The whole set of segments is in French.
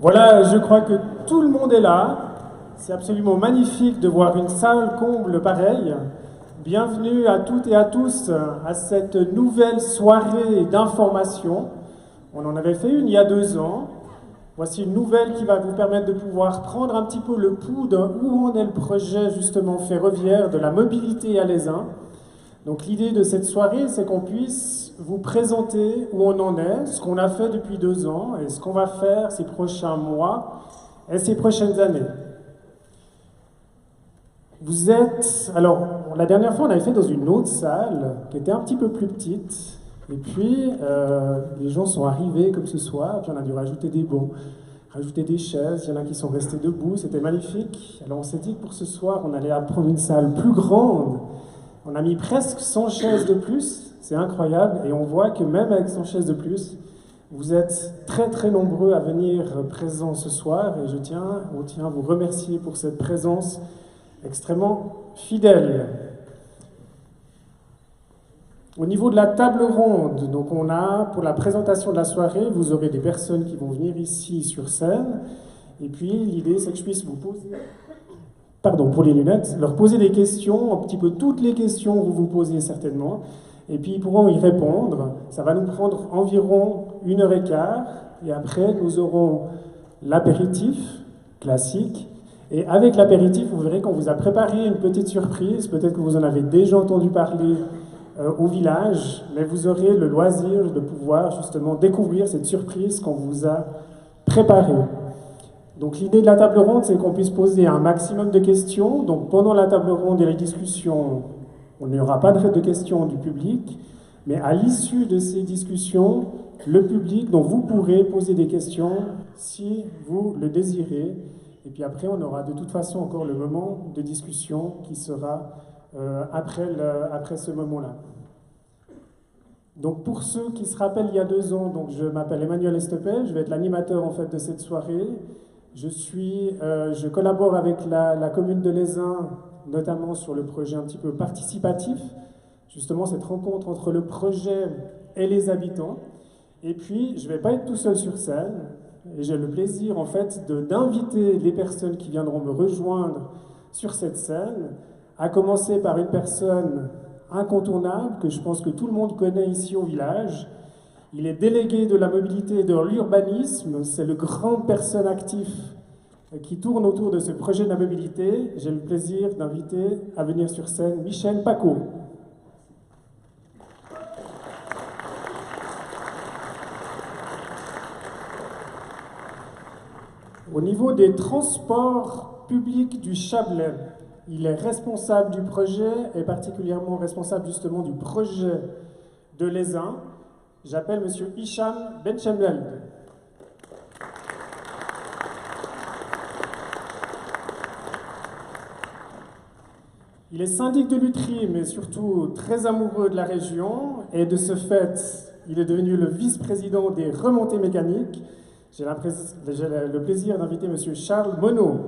Voilà, je crois que tout le monde est là. C'est absolument magnifique de voir une salle comble pareille. Bienvenue à toutes et à tous à cette nouvelle soirée d'information. On en avait fait une il y a 2 ans. Voici une nouvelle qui va vous permettre de pouvoir prendre un petit peu le pouls de où en est le projet justement ferroviaire de la mobilité à l'Aisin. Donc l'idée de cette soirée, c'est qu'on puisse vous présenter où on en est, ce qu'on a fait depuis 2 ans et ce qu'on va faire ces prochains mois et ces prochaines années. Vous êtes... Alors, la dernière fois, on avait fait dans une autre salle qui était un petit peu plus petite. Et puis, les gens sont arrivés comme ce soir, puis on a dû rajouter des bancs, rajouter des chaises, il y en a qui sont restés debout, c'était magnifique. Alors on s'est dit que pour ce soir, on allait prendre une salle plus grande. On a mis presque 100 chaises de plus, c'est incroyable, et on voit que même avec 100 chaises de plus, vous êtes très très nombreux à venir présents ce soir, et on tient à vous remercier pour cette présence extrêmement fidèle. Au niveau de la table ronde, donc on a, pour la présentation de la soirée, vous aurez des personnes qui vont venir ici sur scène, et puis l'idée c'est que je puisse vous poser... Pardon, pour les lunettes, leur poser des questions, un petit peu toutes les questions que vous vous posez certainement, et puis ils pourront y répondre. Ça va nous prendre environ 1h15, et après nous aurons l'apéritif classique, et avec l'apéritif, vous verrez qu'on vous a préparé une petite surprise, peut-être que vous en avez déjà entendu parler au village, mais vous aurez le loisir de pouvoir justement découvrir cette surprise qu'on vous a préparée. Donc l'idée de la table ronde, c'est qu'on puisse poser un maximum de questions. Donc pendant la table ronde et les discussions, on n'y aura pas de questions du public, mais à l'issue de ces discussions, le public, donc vous pourrez poser des questions si vous le désirez. Et puis après, on aura de toute façon encore le moment de discussion qui sera après ce moment-là. Donc pour ceux qui se rappellent il y a 2 ans, donc je m'appelle Emmanuel Estepel, je vais être l'animateur en fait de cette soirée. Je collabore avec la commune de l'Aisin, notamment sur le projet un petit peu participatif, justement cette rencontre entre le projet et les habitants. Et puis, je ne vais pas être tout seul sur scène, et j'ai le plaisir en fait d'inviter les personnes qui viendront me rejoindre sur cette scène, à commencer par une personne incontournable que je pense que tout le monde connaît ici au village. Il est délégué de la mobilité et de l'urbanisme, c'est le grand personne actif qui tourne autour de ce projet de la mobilité. J'ai le plaisir d'inviter à venir sur scène Michel Paco. Au niveau des transports publics du Chablais, il est responsable du projet et particulièrement responsable justement du projet de l'Aisin. J'appelle M. Hicham Benchemlel. Il est syndic de Lutry, mais surtout très amoureux de la région, et de ce fait, il est devenu le vice-président des remontées mécaniques. J'ai le plaisir d'inviter M. Charles Monod.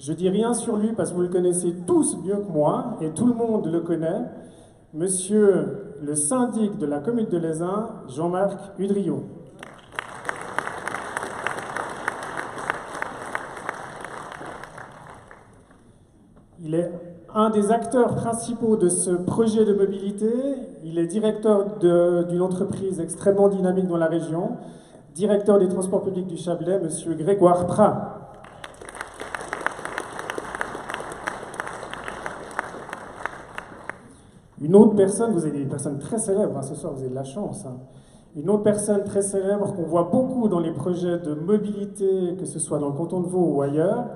Je dis rien sur lui parce que vous le connaissez tous mieux que moi, et tout le monde le connaît. Monsieur le syndic de la commune de l'Aisin, Jean-Marc Udriot. Il est un des acteurs principaux de ce projet de mobilité. Il est directeur d'une entreprise extrêmement dynamique dans la région, directeur des transports publics du Chablais, Monsieur Grégoire Prat. Une autre personne, vous avez des personnes très célèbres, ce soir vous avez de la chance. Une autre personne très célèbre qu'on voit beaucoup dans les projets de mobilité, que ce soit dans le canton de Vaud ou ailleurs,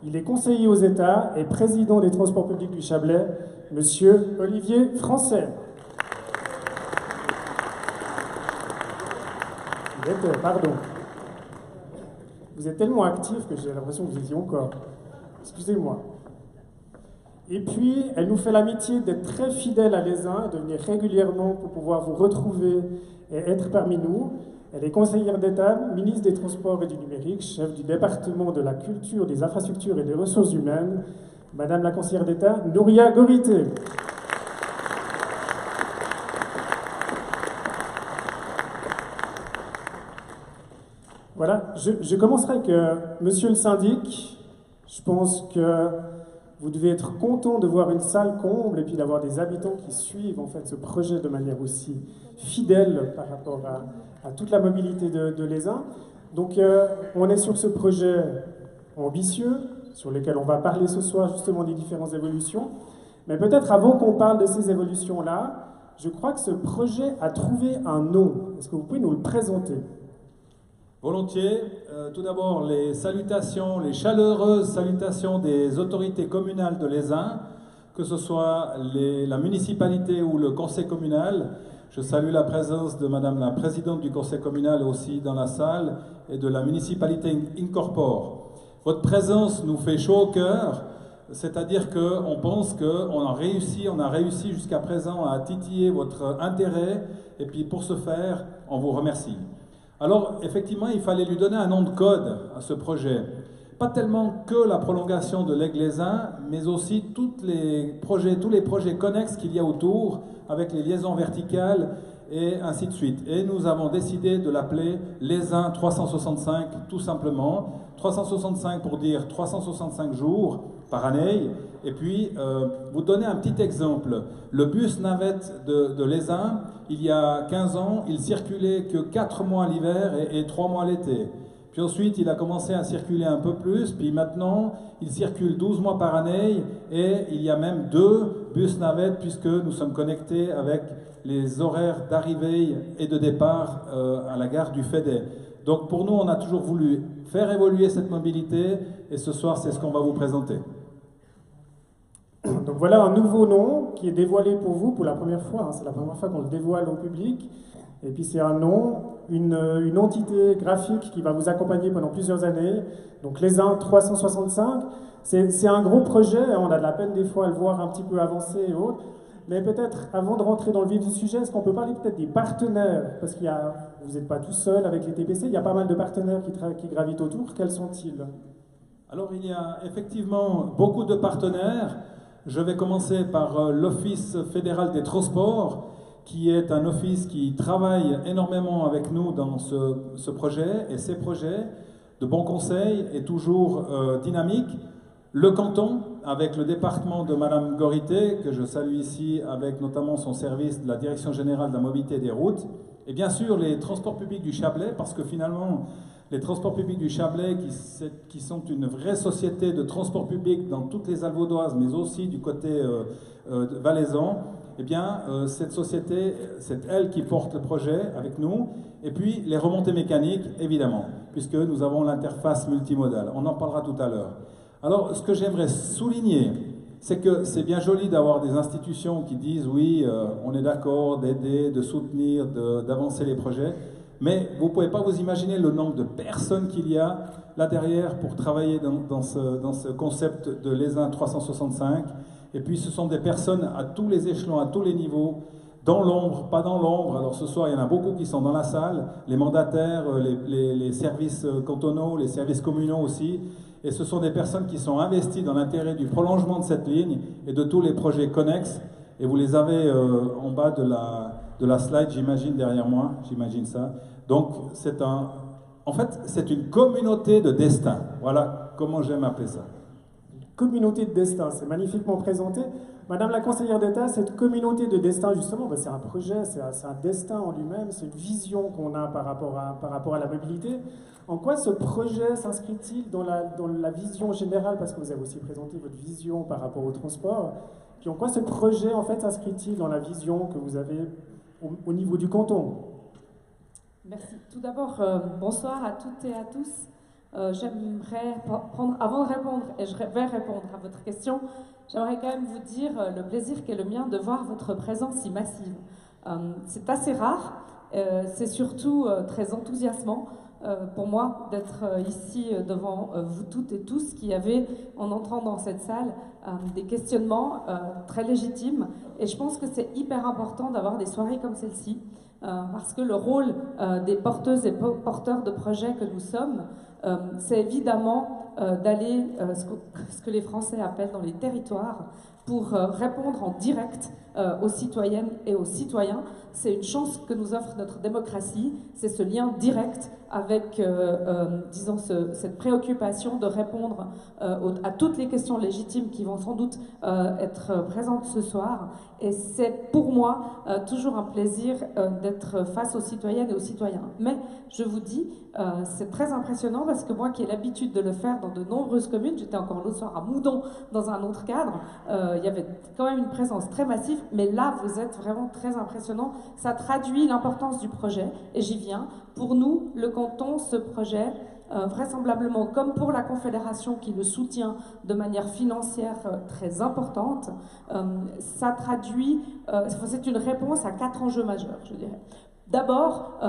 il est conseiller aux États et président des transports publics du Chablais, Monsieur Olivier Français. Vous êtes tellement actif que j'ai l'impression que vous étiez encore. Excusez-moi. Et puis, elle nous fait l'amitié d'être très fidèle à l'Aisin et de venir régulièrement pour pouvoir vous retrouver et être parmi nous. Elle est conseillère d'État, ministre des Transports et du Numérique, chef du département de la Culture, des Infrastructures et des Ressources Humaines, Madame la conseillère d'État, Nouria Gorité. Voilà, je commencerai avec Monsieur le syndic. Je pense que vous devez être content de voir une salle comble et puis d'avoir des habitants qui suivent en fait ce projet de manière aussi fidèle par rapport à toute la mobilité de l'Aisin. Donc on est sur ce projet ambitieux sur lequel on va parler ce soir justement des différentes évolutions. Mais peut-être avant qu'on parle de ces évolutions-là, je crois que ce projet a trouvé un nom. Est-ce que vous pouvez nous le présenter ? Volontiers. Tout d'abord, les salutations, les chaleureuses salutations des autorités communales de l'Aisin, que ce soit la municipalité ou le conseil communal. Je salue la présence de Madame la Présidente du conseil communal aussi dans la salle et de la municipalité Incorpore. Votre présence nous fait chaud au cœur, c'est-à-dire qu'on pense qu'on a réussi jusqu'à présent à titiller votre intérêt, et puis pour ce faire, on vous remercie. Alors, effectivement, il fallait lui donner un nom de code à ce projet. Pas tellement que la prolongation de l'Aigle-les-Ains, mais aussi tous les projets connexes qu'il y a autour, avec les liaisons verticales et ainsi de suite. Et nous avons décidé de l'appeler l'Aisin 365, tout simplement. 365 pour dire 365 jours par année. Et puis, vous donner un petit exemple. Le bus navette de l'Aisin, il y a 15 ans, il circulait que 4 mois l'hiver et 3 mois l'été. Puis ensuite, il a commencé à circuler un peu plus, puis maintenant, il circule 12 mois par année, et il y a même 2 bus navettes, puisque nous sommes connectés avec les horaires d'arrivée et de départ à la gare du Fédet. Donc pour nous, on a toujours voulu faire évoluer cette mobilité, et ce soir, c'est ce qu'on va vous présenter. Donc voilà un nouveau nom qui est dévoilé pour vous pour la première fois. Hein. C'est la première fois qu'on le dévoile au public. Et puis c'est un nom, une entité graphique qui va vous accompagner pendant plusieurs années. Donc l'Aisin 365, c'est un gros projet. Hein. On a de la peine des fois à le voir un petit peu avancer et autres. Mais peut-être, avant de rentrer dans le vif du sujet, est-ce qu'on peut parler peut-être des partenaires? Parce qu'il y a, vous n'êtes pas tout seul avec les TPC, il y a pas mal de partenaires qui gravitent autour. Quels sont-ils? Alors il y a effectivement beaucoup de partenaires. Je vais commencer par l'Office fédéral des transports, qui est un office qui travaille énormément avec nous dans ce projet, et ces projets de bons conseils est toujours dynamique. Le canton, avec le département de Madame Gorité, que je salue ici, avec notamment son service de la Direction générale de la mobilité et des routes, et bien sûr les transports publics du Chablais, parce que finalement, les transports publics du Chablais, qui sont une vraie société de transport public dans toutes les Alvaudoises, mais aussi du côté valaisan, eh bien, cette société, c'est elle qui porte le projet avec nous. Et puis, les remontées mécaniques, évidemment, puisque nous avons l'interface multimodale. On en parlera tout à l'heure. Alors, ce que j'aimerais souligner, c'est que c'est bien joli d'avoir des institutions qui disent « oui, on est d'accord d'aider, de soutenir, d'avancer les projets », mais vous ne pouvez pas vous imaginer le nombre de personnes qu'il y a là derrière pour travailler dans ce concept de l'Aisin 365. Et puis ce sont des personnes à tous les échelons, à tous les niveaux, dans l'ombre, pas dans l'ombre. Alors ce soir, il y en a beaucoup qui sont dans la salle, les mandataires, les services cantonaux, les services communaux aussi. Et ce sont des personnes qui sont investies dans l'intérêt du prolongement de cette ligne et de tous les projets connexes. Et vous les avez en bas de la slide, j'imagine, derrière moi, j'imagine ça. Donc, en fait, c'est une communauté de destin. Voilà comment j'aime appeler ça. Communauté de destin, c'est magnifiquement présenté. Madame la conseillère d'État, cette communauté de destin, justement, ben c'est un projet, c'est un destin en lui-même, c'est une vision qu'on a par rapport à la mobilité. En quoi ce projet s'inscrit-il dans la vision générale, parce que vous avez aussi présenté votre vision par rapport au transport, puis en quoi ce projet, en fait, s'inscrit-il dans la vision que vous avez au niveau du canton? Merci. Tout d'abord, bonsoir à toutes et à tous. J'aimerais prendre, avant de répondre, et je vais répondre à votre question, j'aimerais quand même vous dire le plaisir qu'est le mien de voir votre présence si massive. C'est assez rare, c'est surtout très enthousiasmant pour moi d'être ici devant vous toutes et tous qui avez, en entrant dans cette salle, des questionnements très légitimes. Et je pense que c'est hyper important d'avoir des soirées comme celle-ci, parce que le rôle des porteuses et porteurs de projets que nous sommes, c'est évidemment d'aller, ce que les Français appellent dans les territoires, pour répondre en direct aux citoyennes et aux citoyens. C'est une chance que nous offre notre démocratie, c'est ce lien direct avec, disons, cette préoccupation de répondre à toutes les questions légitimes qui vont sans doute être présentes ce soir. Et c'est pour moi toujours un plaisir d'être face aux citoyennes et aux citoyens. Mais je vous dis, c'est très impressionnant parce que moi qui ai l'habitude de le faire dans de nombreuses communes, j'étais encore l'autre soir à Moudon dans un autre cadre, il y avait quand même une présence très massive, mais là vous êtes vraiment très impressionnant. Ça traduit l'importance du projet et j'y viens. Pour nous, le canton, ce projet, vraisemblablement comme pour la Confédération qui le soutient de manière financière très importante, ça traduit, c'est une réponse à 4 enjeux majeurs, je dirais. D'abord,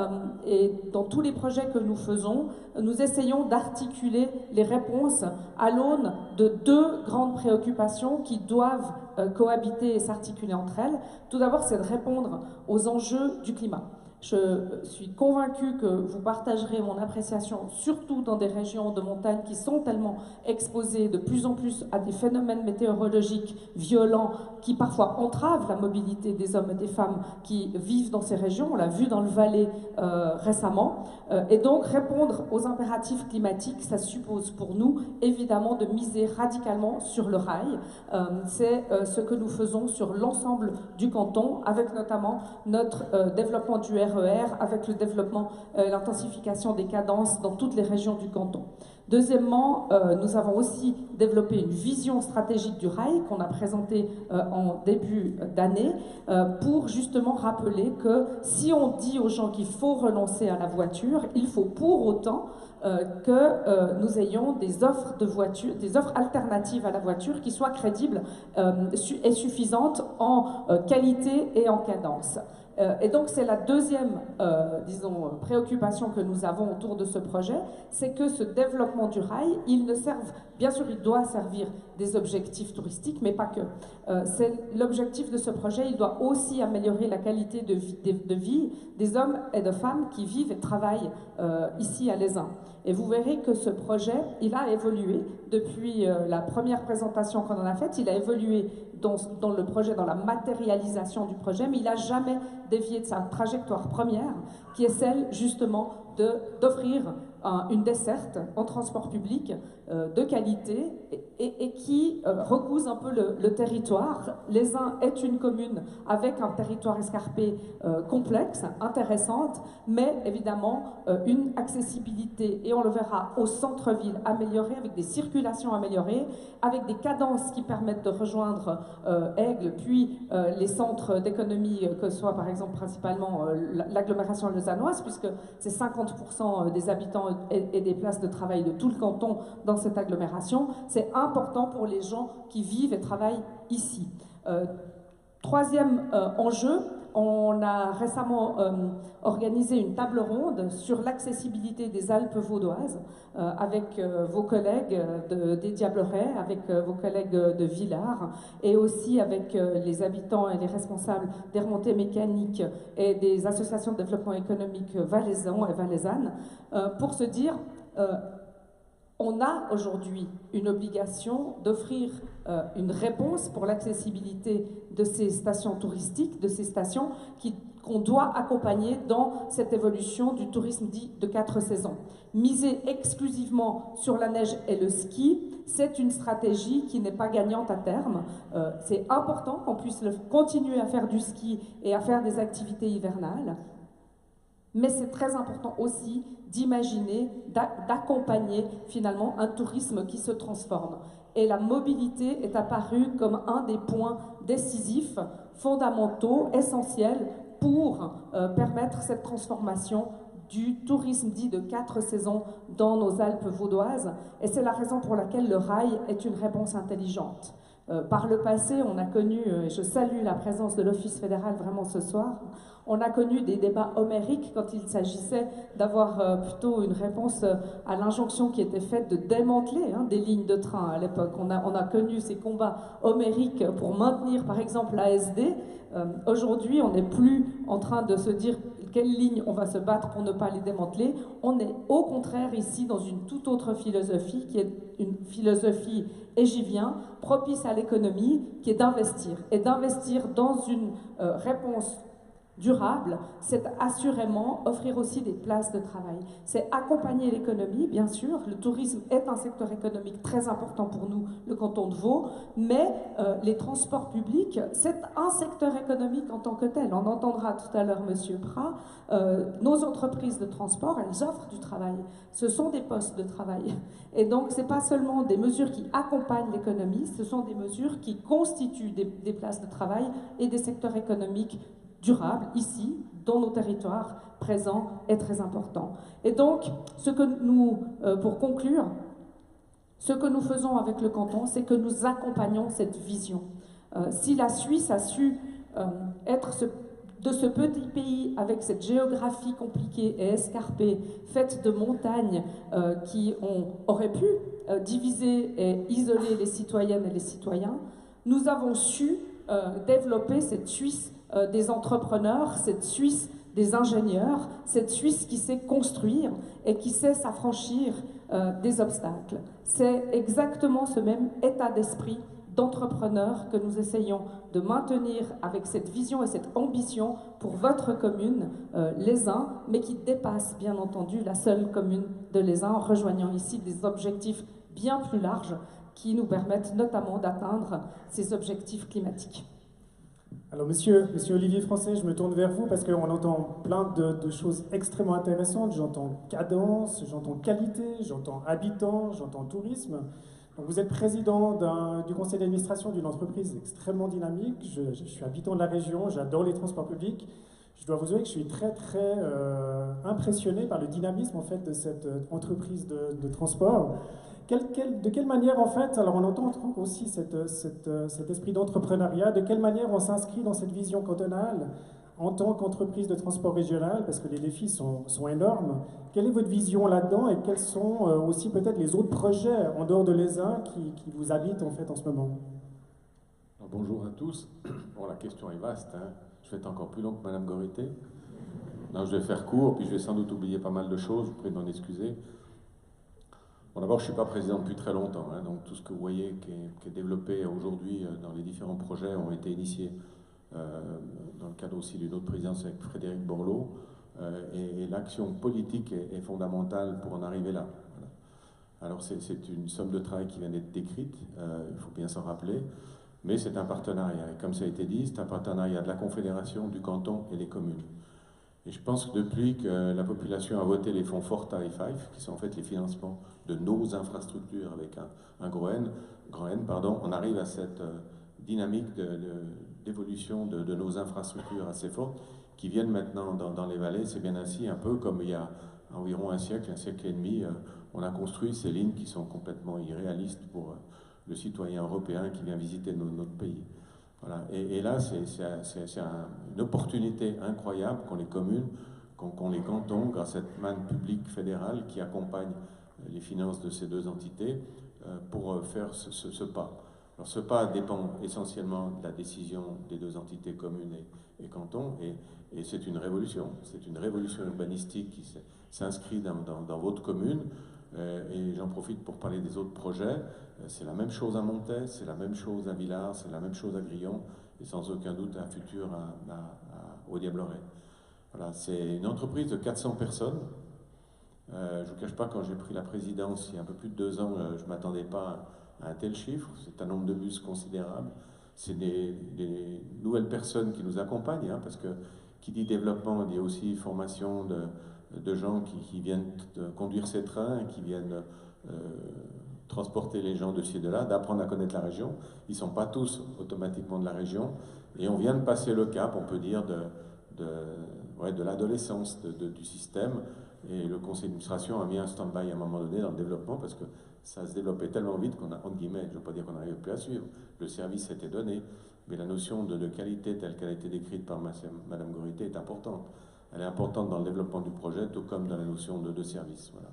et dans tous les projets que nous faisons, nous essayons d'articuler les réponses à l'aune de 2 grandes préoccupations qui doivent cohabiter et s'articuler entre elles. Tout d'abord, c'est de répondre aux enjeux du climat. Je suis convaincue que vous partagerez mon appréciation, surtout dans des régions de montagne qui sont tellement exposées de plus en plus à des phénomènes météorologiques violents qui parfois entravent la mobilité des hommes et des femmes qui vivent dans ces régions. On l'a vu dans le Valais récemment. Et donc répondre aux impératifs climatiques, ça suppose pour nous évidemment de miser radicalement sur le rail. C'est ce que nous faisons sur l'ensemble du canton, avec notamment notre développement du RER, avec le développement et l'intensification des cadences dans toutes les régions du canton. Deuxièmement, nous avons aussi développé une vision stratégique du rail qu'on a présentée en début d'année pour justement rappeler que si on dit aux gens qu'il faut renoncer à la voiture, il faut pour autant que nous ayons des offres de voitures, des offres alternatives à la voiture qui soient crédibles et suffisantes en qualité et en cadence. Et donc c'est la deuxième, disons, préoccupation que nous avons autour de ce projet, c'est que ce développement du rail, il ne serve, bien sûr il doit servir des objectifs touristiques, mais pas que. C'est l'objectif de ce projet, il doit aussi améliorer la qualité de vie des hommes et de femmes qui vivent et travaillent ici à l'Aisin. Et vous verrez que ce projet, il a évolué depuis la première présentation qu'on en a faite, il a évolué dans le projet, dans la matérialisation du projet, mais il n'a jamais dévié de sa trajectoire première, qui est celle justement d'offrir une desserte en transport public de qualité et qui recouse un peu le territoire. L'Aisin est une commune avec un territoire escarpé complexe, intéressante, mais évidemment une accessibilité, et on le verra, au centre-ville améliorée, avec des circulations améliorées, avec des cadences qui permettent de rejoindre Aigle, puis les centres d'économie, que ce soit par exemple principalement l'agglomération lausannoise, puisque c'est 50% des habitants et des places de travail de tout le canton dans cette agglomération. C'est important pour les gens qui vivent et travaillent ici. Troisième enjeu, on a récemment organisé une table ronde sur l'accessibilité des Alpes vaudoises avec vos collègues des Diablerets, avec vos collègues de Villars et aussi avec les habitants et les responsables des remontées mécaniques et des associations de développement économique valaisans et valaisannes pour se dire on a aujourd'hui une obligation d'offrir une réponse pour l'accessibilité de ces stations touristiques, de ces stations qu'on doit accompagner dans cette évolution du tourisme dit de 4 saisons. Miser exclusivement sur la neige et le ski, c'est une stratégie qui n'est pas gagnante à terme. C'est important qu'on puisse continuer à faire du ski et à faire des activités hivernales. Mais c'est très important aussi d'imaginer, d'accompagner finalement un tourisme qui se transforme. Et la mobilité est apparue comme un des points décisifs, fondamentaux, essentiels pour permettre cette transformation du tourisme dit de 4 saisons dans nos Alpes vaudoises. Et c'est la raison pour laquelle le rail est une réponse intelligente. Par le passé, on a connu, et je salue la présence de l'Office fédéral vraiment ce soir, on a connu des débats homériques quand il s'agissait d'avoir plutôt une réponse à l'injonction qui était faite de démanteler des lignes de train à l'époque. On a connu ces combats homériques pour maintenir par exemple l'ASD. Aujourd'hui, on n'est plus en train de se dire quelle ligne on va se battre pour ne pas les démanteler. On est au contraire ici dans une toute autre philosophie qui est une philosophie égivienne, propice à l'économie, qui est d'investir. Et d'investir dans une réponse durable, c'est assurément offrir aussi des places de travail. C'est accompagner l'économie, bien sûr. Le tourisme est un secteur économique très important pour nous, le canton de Vaud, mais les transports publics, c'est un secteur économique en tant que tel. On entendra tout à l'heure M. Prat. Nos entreprises de transport, elles offrent du travail. Ce sont des postes de travail. Et donc, ce n'est pas seulement des mesures qui accompagnent l'économie, ce sont des mesures qui constituent des places de travail et des secteurs économiques durable, ici, dans nos territoires présents, est très important. Et donc, pour conclure, ce que nous faisons avec le canton, c'est que nous accompagnons cette vision. Si la Suisse a su être de ce petit pays avec cette géographie compliquée et escarpée, faite de montagnes qui auraient pu diviser et isoler les citoyennes et les citoyens, nous avons su développer cette Suisse des entrepreneurs, cette Suisse des ingénieurs, cette Suisse qui sait construire et qui sait s'affranchir des obstacles. C'est exactement ce même état d'esprit d'entrepreneurs que nous essayons de maintenir avec cette vision et cette ambition pour votre commune, Les Uns, mais qui dépasse bien entendu la seule commune de Les Uns, en rejoignant ici des objectifs bien plus larges qui nous permettent notamment d'atteindre ces objectifs climatiques. Alors, monsieur Olivier Français, je me tourne vers vous parce qu'on entend plein de choses extrêmement intéressantes. J'entends cadence, j'entends qualité, j'entends habitants, j'entends tourisme. Donc, vous êtes président du conseil d'administration d'une entreprise extrêmement dynamique. Je suis habitant de la région, j'adore les transports publics. Je dois vous avouer que je suis très impressionné par le dynamisme en fait de cette entreprise de transport. De quelle manière, en fait, alors on entend aussi cet esprit d'entrepreneuriat, de quelle manière on s'inscrit dans cette vision cantonale en tant qu'entreprise de transport régional, parce que les défis sont énormes. Quelle est votre vision là-dedans et quels sont aussi peut-être les autres projets en dehors de Les Uns qui vous habitent en fait en ce moment? Alors, bonjour à tous. Bon, la question est vaste, hein. Je vais être encore plus long que Madame Gorité. Non, je vais faire court, puis je vais sans doute oublier pas mal de choses, vous pourrez m'en excuser. Bon, d'abord, je ne suis pas président depuis très longtemps, hein, donc tout ce que vous voyez qui est développé aujourd'hui dans les différents projets ont été initiés dans le cadre aussi d'une autre présidence avec Frédéric Borloo, et l'action politique est fondamentale pour en arriver là. Voilà. Alors c'est une somme de travail qui vient d'être décrite, il faut bien s'en rappeler, mais c'est un partenariat, et comme ça a été dit, c'est un partenariat de la Confédération, du canton et des communes. Et je pense que depuis que la population a voté les fonds Forta et FIFE, qui sont en fait les financements de nos infrastructures avec un grand N, on arrive à cette dynamique d'évolution de nos infrastructures assez fortes qui viennent maintenant dans les vallées. C'est bien ainsi, un peu comme il y a environ un siècle et demi, on a construit ces lignes qui sont complètement irréalistes pour le citoyen européen qui vient visiter notre pays. Voilà. Et là, c'est une opportunité incroyable qu'ont les communes, qu'ont les cantons, grâce à cette manne publique fédérale qui accompagne les finances de ces deux entités, pour faire ce pas. Alors ce pas dépend essentiellement de la décision des deux entités communes et cantons, et c'est une révolution urbanistique qui s'inscrit dans votre commune, et j'en profite pour parler des autres projets. C'est la même chose à Montet, c'est la même chose à Villars, c'est la même chose à Grillon, et sans aucun doute un futur au Diableret. Voilà, c'est une entreprise de 400 personnes. Je ne vous cache pas, quand j'ai pris la présidence il y a un peu plus de 2 ans, je ne m'attendais pas à un tel chiffre. C'est un nombre de bus considérable. C'est des nouvelles personnes qui nous accompagnent, hein, parce que qui dit développement dit aussi formation de gens qui viennent conduire ces trains, qui viennent transporter les gens de ci et de là, d'apprendre à connaître la région. Ils ne sont pas tous automatiquement de la région. Et on vient de passer le cap, on peut dire, de l'adolescence du système. Et le conseil d'administration a mis un stand-by à un moment donné dans le développement parce que ça se développait tellement vite qu'on a, entre guillemets, je ne veux pas dire qu'on n'arrivait plus à suivre, le service était donné, mais la notion de qualité telle qu'elle a été décrite par Madame Gorité est importante. Elle est importante dans le développement du projet, tout comme dans la notion de service. Voilà.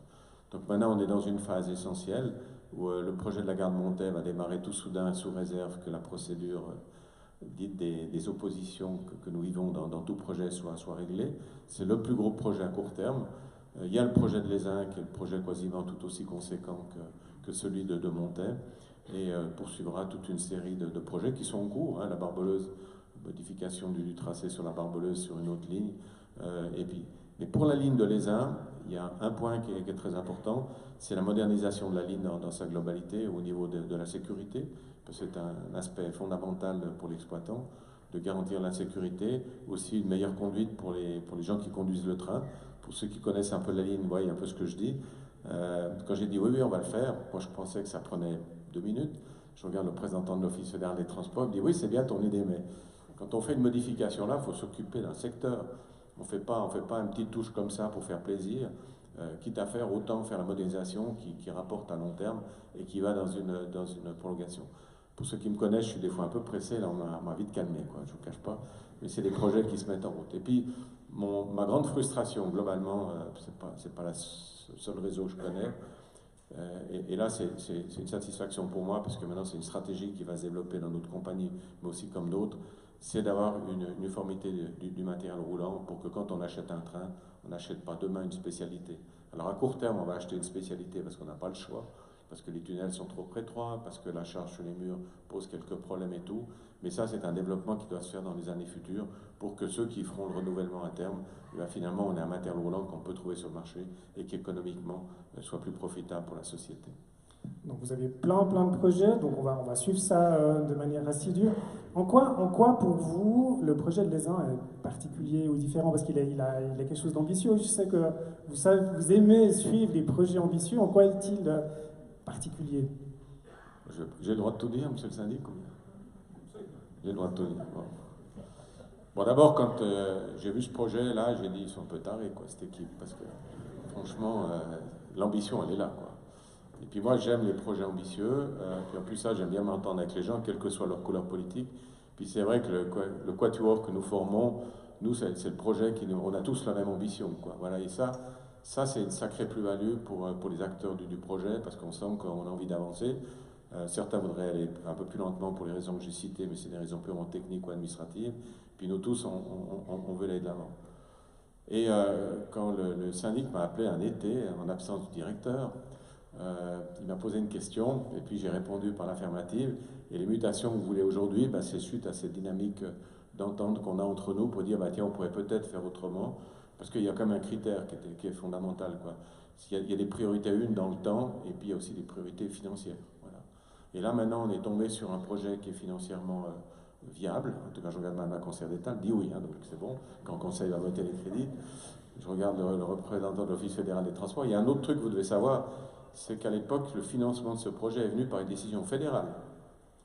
Donc maintenant, on est dans une phase essentielle où le projet de la gare de Montet va démarrer tout soudain, sous réserve que la procédure dite des oppositions que nous vivons dans tout projet soit réglée. C'est le plus gros projet à court terme. Il y a le projet de l'Aisin, qui est le projet quasiment tout aussi conséquent que celui de Montet, et poursuivra toute une série de projets qui sont en cours. Hein, la Barbeleuse, modification du tracé sur la Barbeleuse sur une autre ligne. Mais pour la ligne de l'Aisin, il y a un point qui est très important, c'est la modernisation de la ligne dans sa globalité au niveau de la sécurité, parce que c'est un aspect fondamental pour l'exploitant, de garantir la sécurité, aussi une meilleure conduite pour les gens qui conduisent le train. Pour ceux qui connaissent un peu la ligne, voient un peu ce que je dis. Quand j'ai dit oui, on va le faire, moi je pensais que ça prenait 2 minutes. Je regarde le représentant de l'Office fédéral des transports, il me dit oui, c'est bien ton idée, mais quand on fait une modification là, il faut s'occuper d'un secteur. On fait pas une petite touche comme ça pour faire plaisir, quitte à faire autant faire la modernisation qui rapporte à long terme et qui va dans une prolongation. Pour ceux qui me connaissent, je suis des fois un peu pressé, là on m'a vite calmé, quoi, je ne vous cache pas, mais c'est des projets qui se mettent en route. Et puis, ma grande frustration, globalement, c'est pas le seul réseau que je connais, et là c'est une satisfaction pour moi, parce que maintenant c'est une stratégie qui va se développer dans notre compagnie, mais aussi comme d'autres, c'est d'avoir une uniformité du matériel roulant pour que quand on achète un train, on n'achète pas demain une spécialité. Alors à court terme, on va acheter une spécialité parce qu'on n'a pas le choix, parce que les tunnels sont trop étroits, parce que la charge sur les murs pose quelques problèmes et tout. Mais ça, c'est un développement qui doit se faire dans les années futures pour que ceux qui feront le renouvellement à terme, finalement, on ait un matériel roulant qu'on peut trouver sur le marché et qui économiquement soit plus profitable pour la société. Donc vous avez plein de projets, donc on va suivre ça de manière assidue. En quoi pour vous le projet de l'Aisin est particulier ou différent? Parce qu'il a quelque chose d'ambitieux. Je sais que vous aimez suivre les projets ambitieux. En quoi est-il particulier? J'ai le droit de tout dire, monsieur le syndic? J'ai le droit de tout dire. Bon, d'abord, quand j'ai vu ce projet-là, j'ai dit, ils sont un peu tarés, quoi, cette équipe, parce que franchement, l'ambition, elle est là, quoi. Et puis moi, j'aime les projets ambitieux, puis en plus ça, j'aime bien m'entendre avec les gens, quelle que soit leur couleur politique. Puis c'est vrai que le quatuor que nous formons, nous, c'est le projet on a tous la même ambition, quoi. Voilà, et ça c'est une sacrée plus-value pour les acteurs du projet, parce qu'on sent qu'on a envie d'avancer. Certains voudraient aller un peu plus lentement pour les raisons que j'ai citées, mais c'est des raisons purement techniques ou administratives. Puis nous tous, on veut aller de l'avant. Et quand le syndic m'a appelé un été, en absence du directeur, il m'a posé une question, et puis j'ai répondu par l'affirmative. Et les mutations que vous voulez aujourd'hui, c'est suite à cette dynamique d'entente qu'on a entre nous pour dire, tiens, on pourrait peut-être faire autrement, parce qu'il y a quand même un critère qui est fondamental, quoi. Il y a des priorités une dans le temps, et puis il y a aussi des priorités financières. Voilà. Et là, maintenant, on est tombé sur un projet qui est financièrement viable. En tout cas, je regarde ma conseillère d'État, elle dit oui, hein, donc c'est bon, quand le conseil va voter les crédits. Je regarde le représentant de l'Office fédéral des transports. Il y a un autre truc que vous devez savoir, c'est qu'à l'époque, le financement de ce projet est venu par une décision fédérale.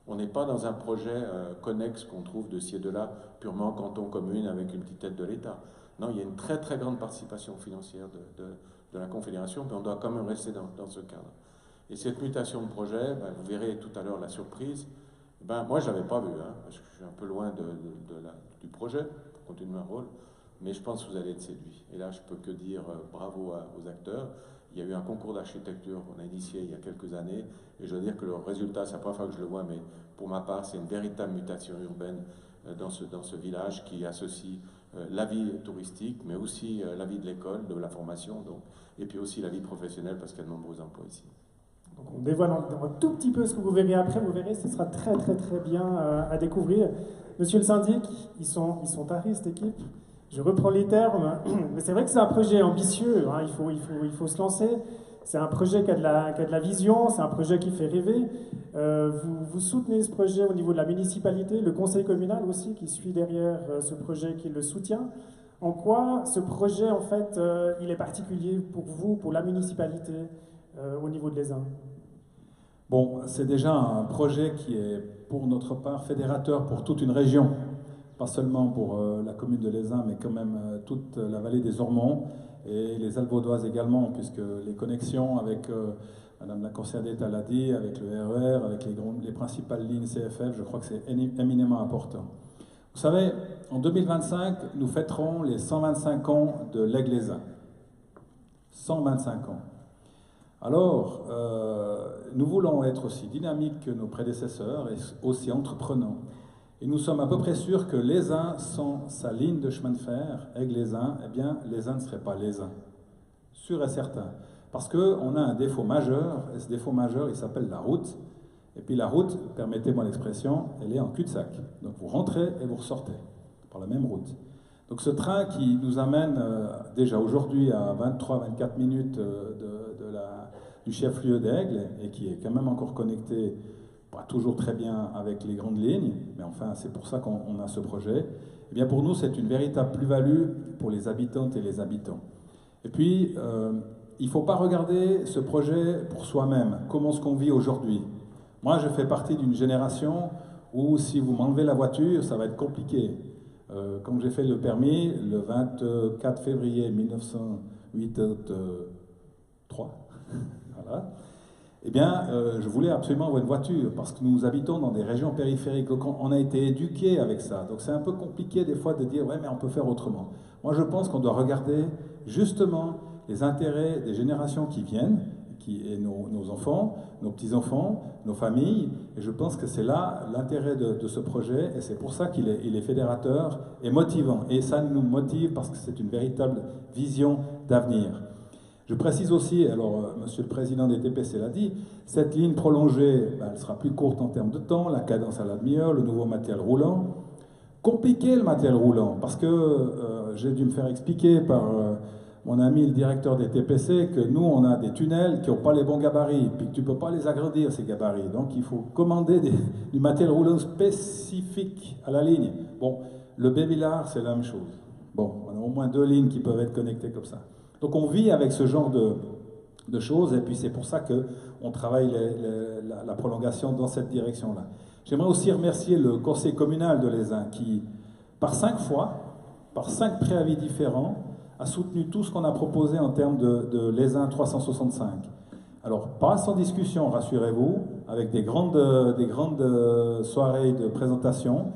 On n'est pas dans un projet connexe qu'on trouve de ci et de là, purement canton-commune avec une petite aide de l'État. Non, il y a une très très grande participation financière de la Confédération, mais on doit quand même rester dans ce cadre. Et cette mutation de projet, vous verrez tout à l'heure la surprise, moi je ne l'avais pas vue, hein, parce que je suis un peu loin du projet, pour continuer un rôle, mais je pense que vous allez être séduits. Et là, je ne peux que dire bravo aux acteurs. Il y a eu un concours d'architecture qu'on a initié il y a quelques années, et je dois dire que le résultat, c'est la première fois que je le vois, mais pour ma part, c'est une véritable mutation urbaine dans ce village qui associe la vie touristique, mais aussi la vie de l'école, de la formation, donc, et puis aussi la vie professionnelle, parce qu'il y a de nombreux emplois ici. Donc on dévoile un tout petit peu ce que vous verrez après, vous verrez, ce sera très bien à découvrir. Monsieur le syndic, ils sont tarés, cette équipe. Je reprends les termes, mais c'est vrai que c'est un projet ambitieux, hein, il faut se lancer. C'est un projet qui a de la vision, c'est un projet qui fait rêver. Vous soutenez ce projet au niveau de la municipalité, le conseil communal aussi qui suit derrière ce projet, qui le soutient. En quoi ce projet, en fait, il est particulier pour vous, pour la municipalité, au niveau de l'Aisin? Bon, c'est déjà un projet qui est, pour notre part, fédérateur pour toute une région. Pas seulement pour la commune de l'Aisin, mais quand même toute la vallée des Ormonts et les Alpes vaudoises également, puisque les connexions avec Madame la conseillère d'État l'a dit, avec le RER, avec les principales lignes CFF, je crois que c'est éminemment important. Vous savez, en 2025, nous fêterons les 125 ans de l'Aigle-les-Uns. 125 ans. Alors, nous voulons être aussi dynamiques que nos prédécesseurs et aussi entreprenants. Et nous sommes à peu près sûrs que les uns, sans sa ligne de chemin de fer, Aigle-les-Uns, eh bien, les uns ne seraient pas les uns. Sûr et certain. Parce qu'on a un défaut majeur, et ce défaut majeur, il s'appelle la route. Et puis la route, permettez-moi l'expression, elle est en cul-de-sac. Donc vous rentrez et vous ressortez par la même route. Donc ce train qui nous amène déjà aujourd'hui à 23-24 minutes du chef-lieu d'Aigle, et qui est quand même encore connecté, pas toujours très bien avec les grandes lignes, mais enfin c'est pour ça qu'on a ce projet, eh bien pour nous c'est une véritable plus-value pour les habitantes et les habitants. Et puis, il ne faut pas regarder ce projet pour soi-même, comment est-ce qu'on vit aujourd'hui. Moi je fais partie d'une génération où si vous m'enlevez la voiture, ça va être compliqué. Quand j'ai fait le permis, le 24 février 1983, voilà, eh bien, je voulais absolument avoir une voiture, parce que nous habitons dans des régions périphériques, donc on a été éduqués avec ça. Donc c'est un peu compliqué des fois de dire « ouais, mais on peut faire autrement ». Moi je pense qu'on doit regarder justement les intérêts des générations qui viennent, et nos enfants, nos petits-enfants, nos familles, et je pense que c'est là l'intérêt de ce projet, et c'est pour ça qu'il est fédérateur et motivant. Et ça nous motive parce que c'est une véritable vision d'avenir. Je précise aussi, alors Monsieur le Président des TPC l'a dit, cette ligne prolongée, elle sera plus courte en termes de temps, la cadence à la demi-heure, le nouveau matériel roulant. Compliqué le matériel roulant, parce que j'ai dû me faire expliquer par mon ami le directeur des TPC que nous on a des tunnels qui n'ont pas les bons gabarits, puis que tu ne peux pas les agrandir ces gabarits, donc il faut commander du matériel roulant spécifique à la ligne. Bon, le Bévillard c'est la même chose. Bon, on a au moins 2 lignes qui peuvent être connectées comme ça. Donc on vit avec ce genre de choses, et puis c'est pour ça qu'on travaille la prolongation dans cette direction-là. J'aimerais aussi remercier le conseil communal de l'Aisin qui, par 5 fois, par 5 préavis différents, a soutenu tout ce qu'on a proposé en termes de l'Aisin 365. Alors, pas sans discussion, rassurez-vous, avec des grandes soirées de présentation,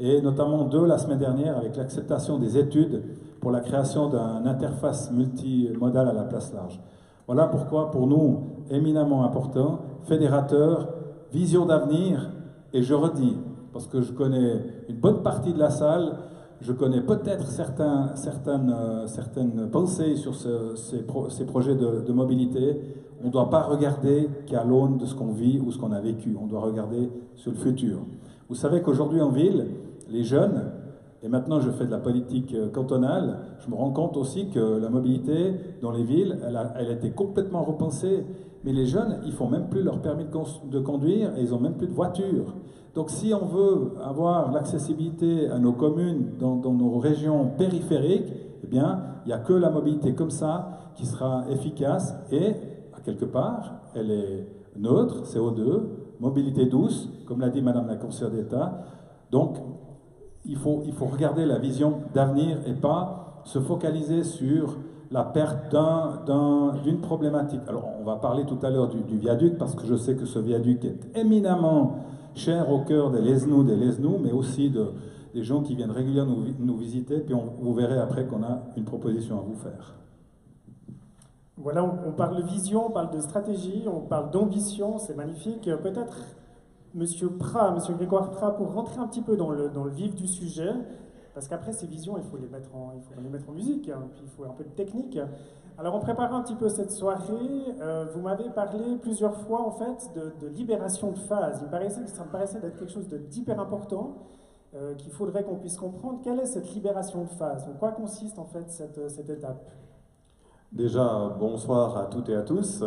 et notamment 2 la semaine dernière avec l'acceptation des études pour la création d'une interface multimodale à la place large. Voilà pourquoi, pour nous, éminemment important, fédérateur, vision d'avenir, et je redis, parce que je connais une bonne partie de la salle, je connais peut-être certaines pensées sur ces projets de mobilité. On ne doit pas regarder qu'à l'aune de ce qu'on vit ou ce qu'on a vécu, on doit regarder sur le futur. Vous savez qu'aujourd'hui en ville, les jeunes, et maintenant je fais de la politique cantonale, je me rends compte aussi que la mobilité dans les villes, elle a été complètement repensée. Mais les jeunes, ils ne font même plus leur permis de conduire et ils n'ont même plus de voiture. Donc si on veut avoir l'accessibilité à nos communes dans nos régions périphériques, eh bien, il n'y a que la mobilité comme ça qui sera efficace et, à quelque part, elle est neutre, CO2, mobilité douce, comme l'a dit Madame la conseillère d'État. Donc, il faut regarder la vision d'avenir et pas se focaliser sur la perte d'une problématique. Alors, on va parler tout à l'heure du viaduc, parce que je sais que ce viaduc est éminemment cher au cœur des Lesnous, mais aussi des gens qui viennent régulièrement nous visiter, puis vous verrez après qu'on a une proposition à vous faire. Voilà, on parle de vision, on parle de stratégie, on parle d'ambition, c'est magnifique. Peut-être Monsieur Grégoire Prat, pour rentrer un petit peu dans le vif du sujet, parce qu'après ces visions, il faut les mettre en musique, hein, puis il faut un peu de technique. Alors en préparant un petit peu cette soirée, vous m'avez parlé plusieurs fois en fait de libération de phase. Ça me paraissait d'être quelque chose d'hyper important, qu'il faudrait qu'on puisse comprendre. Quelle est cette libération de phase? En quoi consiste en fait cette étape? Déjà, bonsoir à toutes et à tous.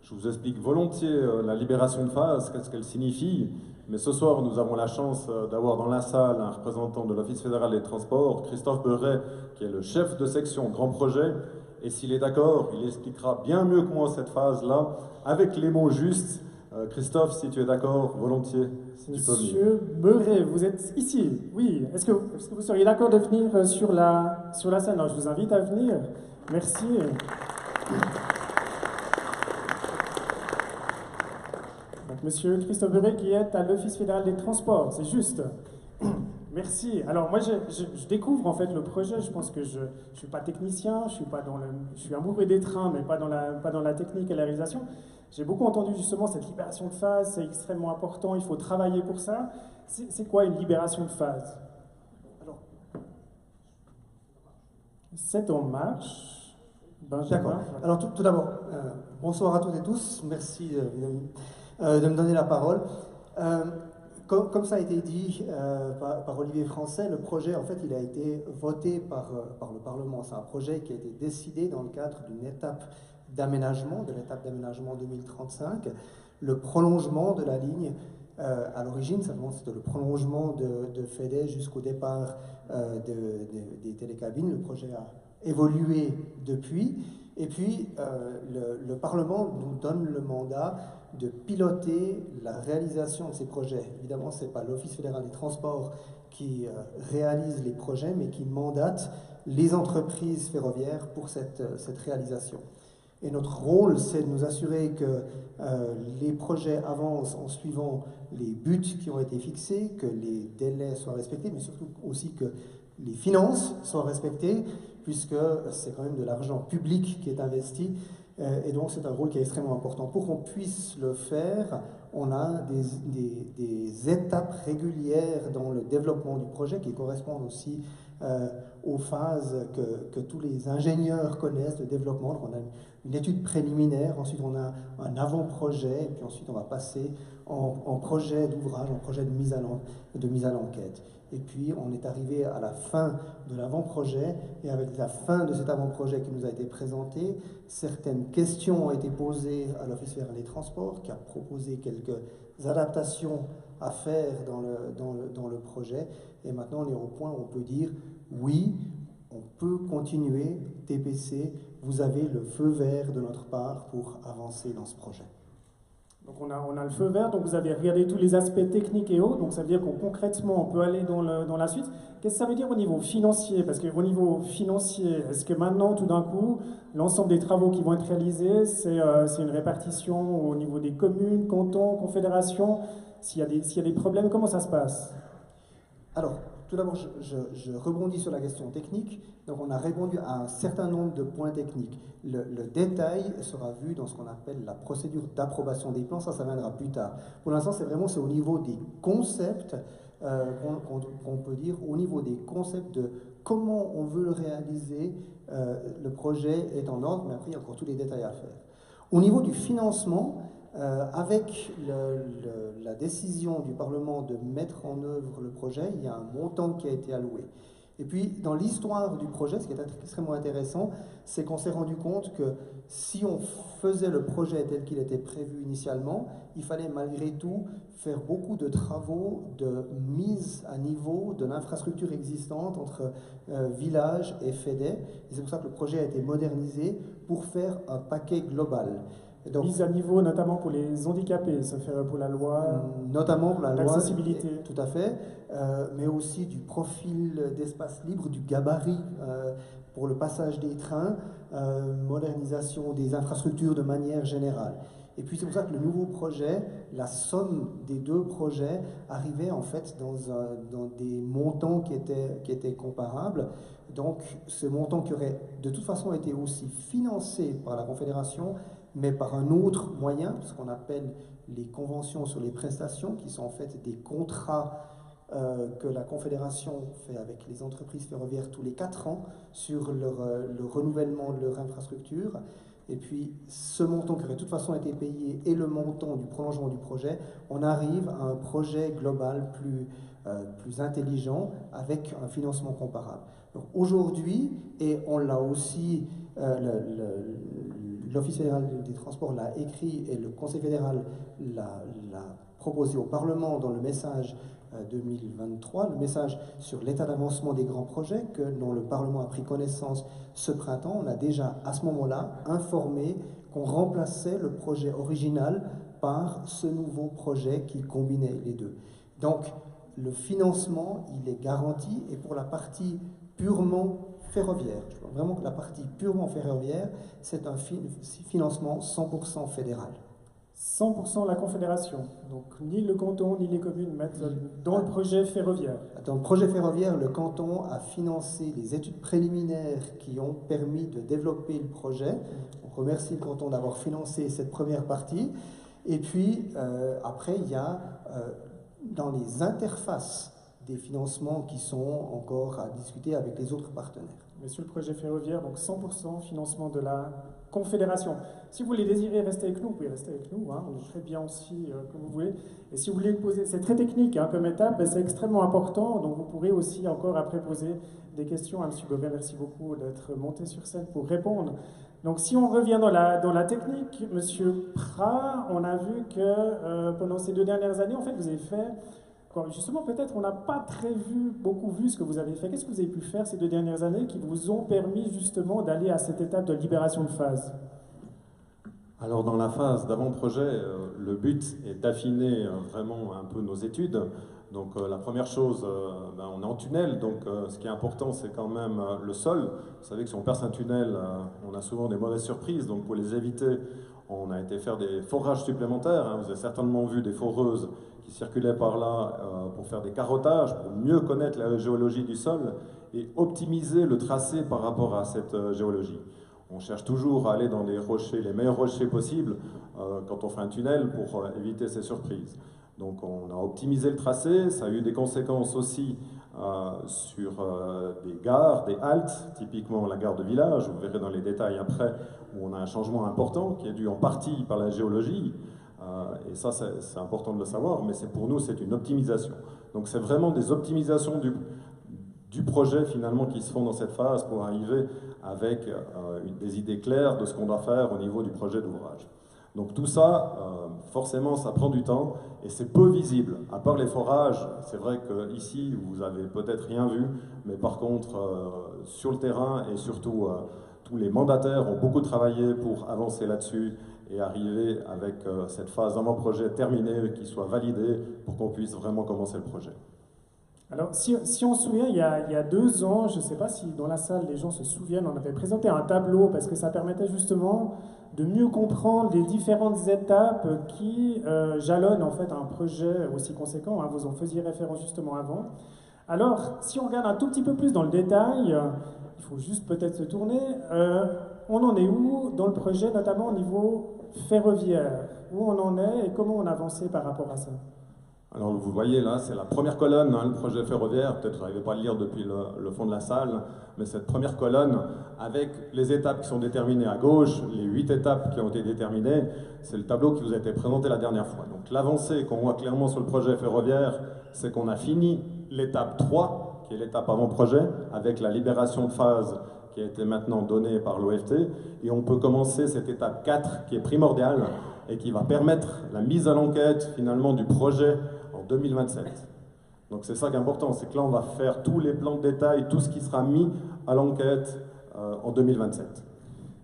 Je vous explique volontiers la libération de phase, qu'est-ce qu'elle signifie. Mais ce soir, nous avons la chance d'avoir dans la salle un représentant de l'Office fédéral des transports, Christophe Beuret, qui est le chef de section Grand Projet. Et s'il est d'accord, il expliquera bien mieux que moi cette phase-là, avec les mots justes. Christophe, si tu es d'accord, volontiers, si tu peux venir. Monsieur Beuret, vous êtes ici, oui. Est-ce que vous seriez d'accord de venir sur la scène? Alors, je vous invite à venir. Merci. Monsieur Christophe Beuret, qui est à l'Office fédéral des transports, c'est juste. Merci. Alors moi, je découvre en fait le projet. Je pense que je suis pas technicien, je suis amoureux des trains, mais pas dans la technique et la réalisation. J'ai beaucoup entendu justement cette libération de phase, c'est extrêmement important, il faut travailler pour ça. C'est quoi une libération de phase? Alors, c'est en marche. D'accord. Alors tout d'abord, bonsoir à toutes et tous. Merci de me donner la parole. Comme ça a été dit par Olivier Français, le projet, en fait, il a été voté par le Parlement. C'est un projet qui a été décidé dans le cadre d'une étape d'aménagement, de l'étape d'aménagement 2035. Le prolongement de la ligne, à l'origine, c'était le prolongement de FEDE jusqu'au départ des télécabines. Le projet a évolué depuis. Et puis, le Parlement nous donne le mandat de piloter la réalisation de ces projets. Évidemment, ce n'est pas l'Office fédéral des transports qui réalise les projets, mais qui mandate les entreprises ferroviaires pour cette réalisation. Et notre rôle, c'est de nous assurer que les projets avancent en suivant les buts qui ont été fixés, que les délais soient respectés, mais surtout aussi que les finances soient respectées, puisque c'est quand même de l'argent public qui est investi. Et donc c'est un rôle qui est extrêmement important. Pour qu'on puisse le faire, on a des étapes régulières dans le développement du projet qui correspondent aussi aux phases que tous les ingénieurs connaissent de développement. Donc on a une étude préliminaire, ensuite on a un avant-projet, et puis ensuite on va passer en projet d'ouvrage, en projet de mise à l'enquête. Et puis on est arrivé à la fin de l'avant-projet, et avec la fin de cet avant-projet qui nous a été présenté, certaines questions ont été posées à l'Office fédéral des transports, qui a proposé quelques adaptations à faire dans le projet. Et maintenant on est au point où on peut dire oui, on peut continuer, TPC, vous avez le feu vert de notre part pour avancer dans ce projet. Donc on a le feu vert, donc vous avez regardé tous les aspects techniques et autres, donc ça veut dire qu'on concrètement on peut aller dans la suite. Qu'est-ce que ça veut dire au niveau financier? Parce qu'au niveau financier, est-ce que maintenant tout d'un coup, l'ensemble des travaux qui vont être réalisés, c'est une répartition au niveau des communes, cantons, confédérations? S'il y a des problèmes, comment ça se passe? Alors, tout d'abord, je rebondis sur la question technique. Donc, on a répondu à un certain nombre de points techniques. Le détail sera vu dans ce qu'on appelle la procédure d'approbation des plans. Ça viendra plus tard. Pour l'instant, c'est au niveau des concepts qu'on peut dire, au niveau des concepts de comment on veut le réaliser. Le projet est en ordre, mais après, il y a encore tous les détails à faire. Au niveau du financement, avec la décision du Parlement de mettre en œuvre le projet, il y a un montant qui a été alloué. Et puis, dans l'histoire du projet, ce qui est extrêmement intéressant, c'est qu'on s'est rendu compte que si on faisait le projet tel qu'il était prévu initialement, il fallait malgré tout faire beaucoup de travaux de mise à niveau de l'infrastructure existante entre village et FEDE. Et c'est pour ça que le projet a été modernisé pour faire un paquet global. Donc, mise à niveau notamment pour les handicapés, ça fait pour la loi. Notamment pour la loi. L'accessibilité. Tout à fait, mais aussi du profil d'espace libre, du gabarit pour le passage des trains, modernisation des infrastructures de manière générale. Et puis c'est pour ça que le nouveau projet, la somme des deux projets arrivait en fait dans des montants qui étaient comparables. Donc ce montant qui aurait de toute façon été aussi financé par la Confédération, mais par un autre moyen, ce qu'on appelle les conventions sur les prestations, qui sont en fait des contrats que la Confédération fait avec les entreprises ferroviaires tous les 4 ans sur le renouvellement de leur infrastructure. Et puis, ce montant qui aurait de toute façon été payé et le montant du prolongement du projet, on arrive à un projet global plus intelligent avec un financement comparable. Donc aujourd'hui, et on l'a aussi, l'Office fédéral des transports l'a écrit et le Conseil fédéral l'a proposé au Parlement dans le message 2023, le message sur l'état d'avancement des grands projets dont le Parlement a pris connaissance ce printemps. On a déjà à ce moment-là informé qu'on remplaçait le projet original par ce nouveau projet qui combinait les deux. Donc le financement, il est garanti, et pour la partie purement ferroviaire, je vois vraiment que la partie purement ferroviaire, c'est un financement 100% fédéral. 100% la Confédération. Donc ni le canton ni les communes mettent dans le projet ferroviaire. Dans le projet ferroviaire, le canton a financé les études préliminaires qui ont permis de développer le projet. On remercie le canton d'avoir financé cette première partie. Et puis, après, il y a dans les interfaces des financements qui sont encore à discuter avec les autres partenaires. Mais sur le projet ferroviaire, donc 100% financement de la Confédération. Si vous voulez désirer rester avec nous, vous pouvez rester avec nous, hein, on est très bien aussi comme vous voulez. Et si vous voulez poser, c'est très technique hein, comme étape, mais c'est extrêmement important, donc vous pourrez aussi encore après poser des questions à M. Gobet. Merci beaucoup d'être monté sur scène pour répondre. Donc si on revient dans la technique, M. Prat, on a vu que pendant ces 2 dernières années, en fait, vous avez fait... Justement, peut-être on n'a pas beaucoup vu ce que vous avez fait. Qu'est-ce que vous avez pu faire ces 2 dernières années qui vous ont permis justement d'aller à cette étape de libération de phase? Alors dans la phase d'avant-projet, le but est d'affiner vraiment un peu nos études. Donc la première chose, on est en tunnel, donc ce qui est important c'est quand même le sol. Vous savez que si on perce un tunnel, on a souvent des mauvaises surprises, donc pour les éviter, on a été faire des forages supplémentaires. Hein. Vous avez certainement vu des foreuses qui circulaient par là pour faire des carottages, pour mieux connaître la géologie du sol et optimiser le tracé par rapport à cette géologie. On cherche toujours à aller dans des rochers, les meilleurs rochers possibles quand on fait un tunnel pour éviter ces surprises. Donc on a optimisé le tracé, ça a eu des conséquences aussi sur des gares, des haltes, typiquement la gare de village, vous verrez dans les détails après, où on a un changement important qui est dû en partie par la géologie. Et ça, c'est important de le savoir, mais pour nous, c'est une optimisation. Donc c'est vraiment des optimisations du projet finalement qui se font dans cette phase pour arriver avec des idées claires de ce qu'on doit faire au niveau du projet d'ouvrage. Donc tout ça, forcément, ça prend du temps et c'est peu visible. À part les forages, c'est vrai qu'ici, vous avez peut-être rien vu, mais par contre, sur le terrain et surtout tous les mandataires ont beaucoup travaillé pour avancer là-dessus et arriver avec cette phase d'avant-projet terminée, qui soit validée pour qu'on puisse vraiment commencer le projet. Alors, si on se souvient, il y a 2 ans, je ne sais pas si dans la salle les gens se souviennent, on avait présenté un tableau parce que ça permettait justement de mieux comprendre les différentes étapes qui jalonnent en fait un projet aussi conséquent. Hein, vous en faisiez référence justement avant. Alors, si on regarde un tout petit peu plus dans le détail, il faut juste peut-être se tourner. On en est où dans le projet, notamment au niveau ferroviaire? Où on en est et comment on a avancé par rapport à ça? Alors vous voyez là, c'est la première colonne, hein, le projet ferroviaire, peut-être vous n'arrivez pas à le lire depuis le fond de la salle, mais cette première colonne, avec les étapes qui sont déterminées à gauche, les 8 étapes qui ont été déterminées, c'est le tableau qui vous a été présenté la dernière fois. Donc l'avancée qu'on voit clairement sur le projet ferroviaire, c'est qu'on a fini l'étape 3, qui est l'étape avant-projet, avec la libération de phase qui a été maintenant donnée par l'OFT, et on peut commencer cette étape 4 qui est primordiale et qui va permettre la mise à l'enquête finalement du projet en 2027. Donc c'est ça qui est important, c'est que là on va faire tous les plans de détail, tout ce qui sera mis à l'enquête en 2027.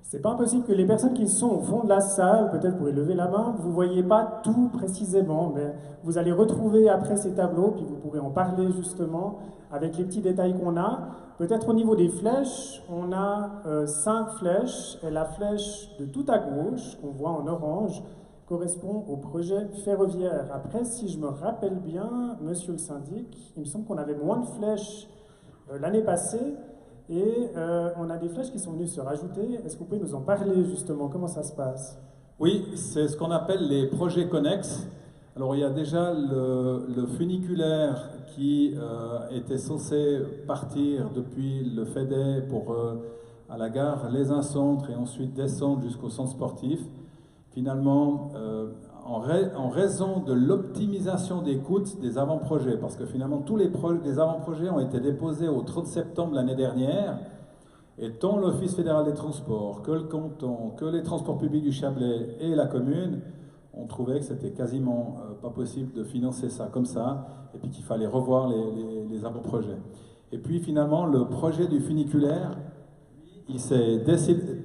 C'est pas impossible que les personnes qui sont au fond de la salle, peut-être pourraient lever la main, vous ne voyez pas tout précisément, mais vous allez retrouver après ces tableaux, puis vous pourrez en parler justement avec les petits détails qu'on a. Peut-être au niveau des flèches, on a 5 flèches, et la flèche de tout à gauche, qu'on voit en orange, correspond au projet ferroviaire. Après, si je me rappelle bien, monsieur le syndic, il me semble qu'on avait moins de flèches l'année passée, et on a des flèches qui sont venues se rajouter. Est-ce que vous pouvez nous en parler justement? Comment ça se passe? Oui, c'est ce qu'on appelle les projets connexes. Alors il y a déjà le funiculaire qui était censé partir depuis le FEDE pour à la gare Les Uns-Centre et ensuite descendre jusqu'au centre sportif. Finalement, en raison de l'optimisation des coûts des avant-projets, parce que finalement tous les avant-projets ont été déposés au 30 septembre l'année dernière, et tant l'Office fédéral des transports, que le canton, que les transports publics du Chablais et la commune ont trouvé que c'était quasiment pas possible de financer ça comme ça, et puis qu'il fallait revoir les avant-projets. Et puis finalement, le projet du funiculaire, il s'est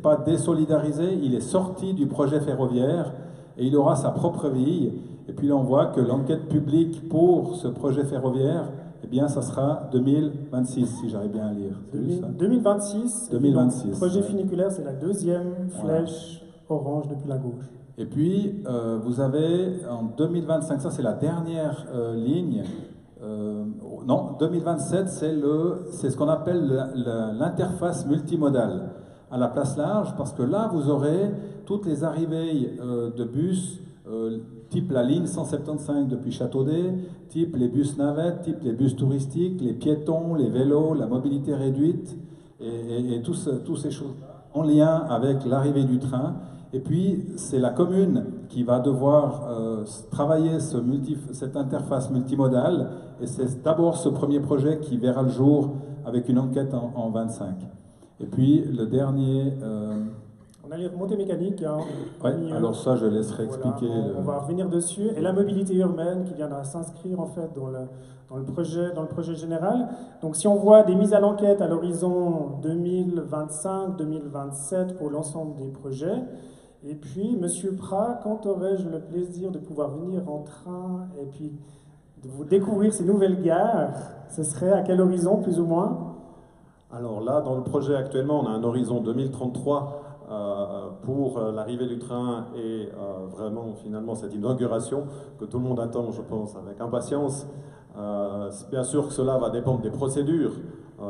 pas désolidarisé, il est sorti du projet ferroviaire et il aura sa propre vie. Et puis là, on voit que l'enquête publique pour ce projet ferroviaire, eh bien, ça sera 2026, si j'arrive bien à lire. 2026. 2026. Le projet funiculaire, c'est la 2e flèche orange depuis la gauche. Et puis, vous avez en 2025, ça c'est la dernière ligne, non, 2027, c'est ce qu'on appelle l'interface multimodale à la place large, parce que là, vous aurez toutes les arrivées de bus, type la ligne 175 depuis Châteaudet, type les bus navettes, type les bus touristiques, les piétons, les vélos, la mobilité réduite, et tous ces choses en lien avec l'arrivée du train. Et puis, c'est la commune qui va devoir travailler cette interface multimodale, et c'est d'abord ce premier projet qui verra le jour avec une enquête en 25. Et puis, le dernier... On a les remontées mécaniques. Hein, ouais, alors ça, je laisserai expliquer. Voilà, on va revenir dessus. Et la mobilité urbaine qui viendra s'inscrire en fait dans le projet général. Donc si on voit des mises à l'enquête à l'horizon 2025-2027 pour l'ensemble des projets, et puis Monsieur Prat, quand aurais-je le plaisir de pouvoir venir en train et puis de vous découvrir ces nouvelles gares? Ce serait à quel horizon plus ou moins? Alors là, dans le projet actuellement, on a un horizon 2033 pour l'arrivée du train et vraiment finalement cette inauguration que tout le monde attend, je pense, avec impatience. Bien sûr que cela va dépendre des procédures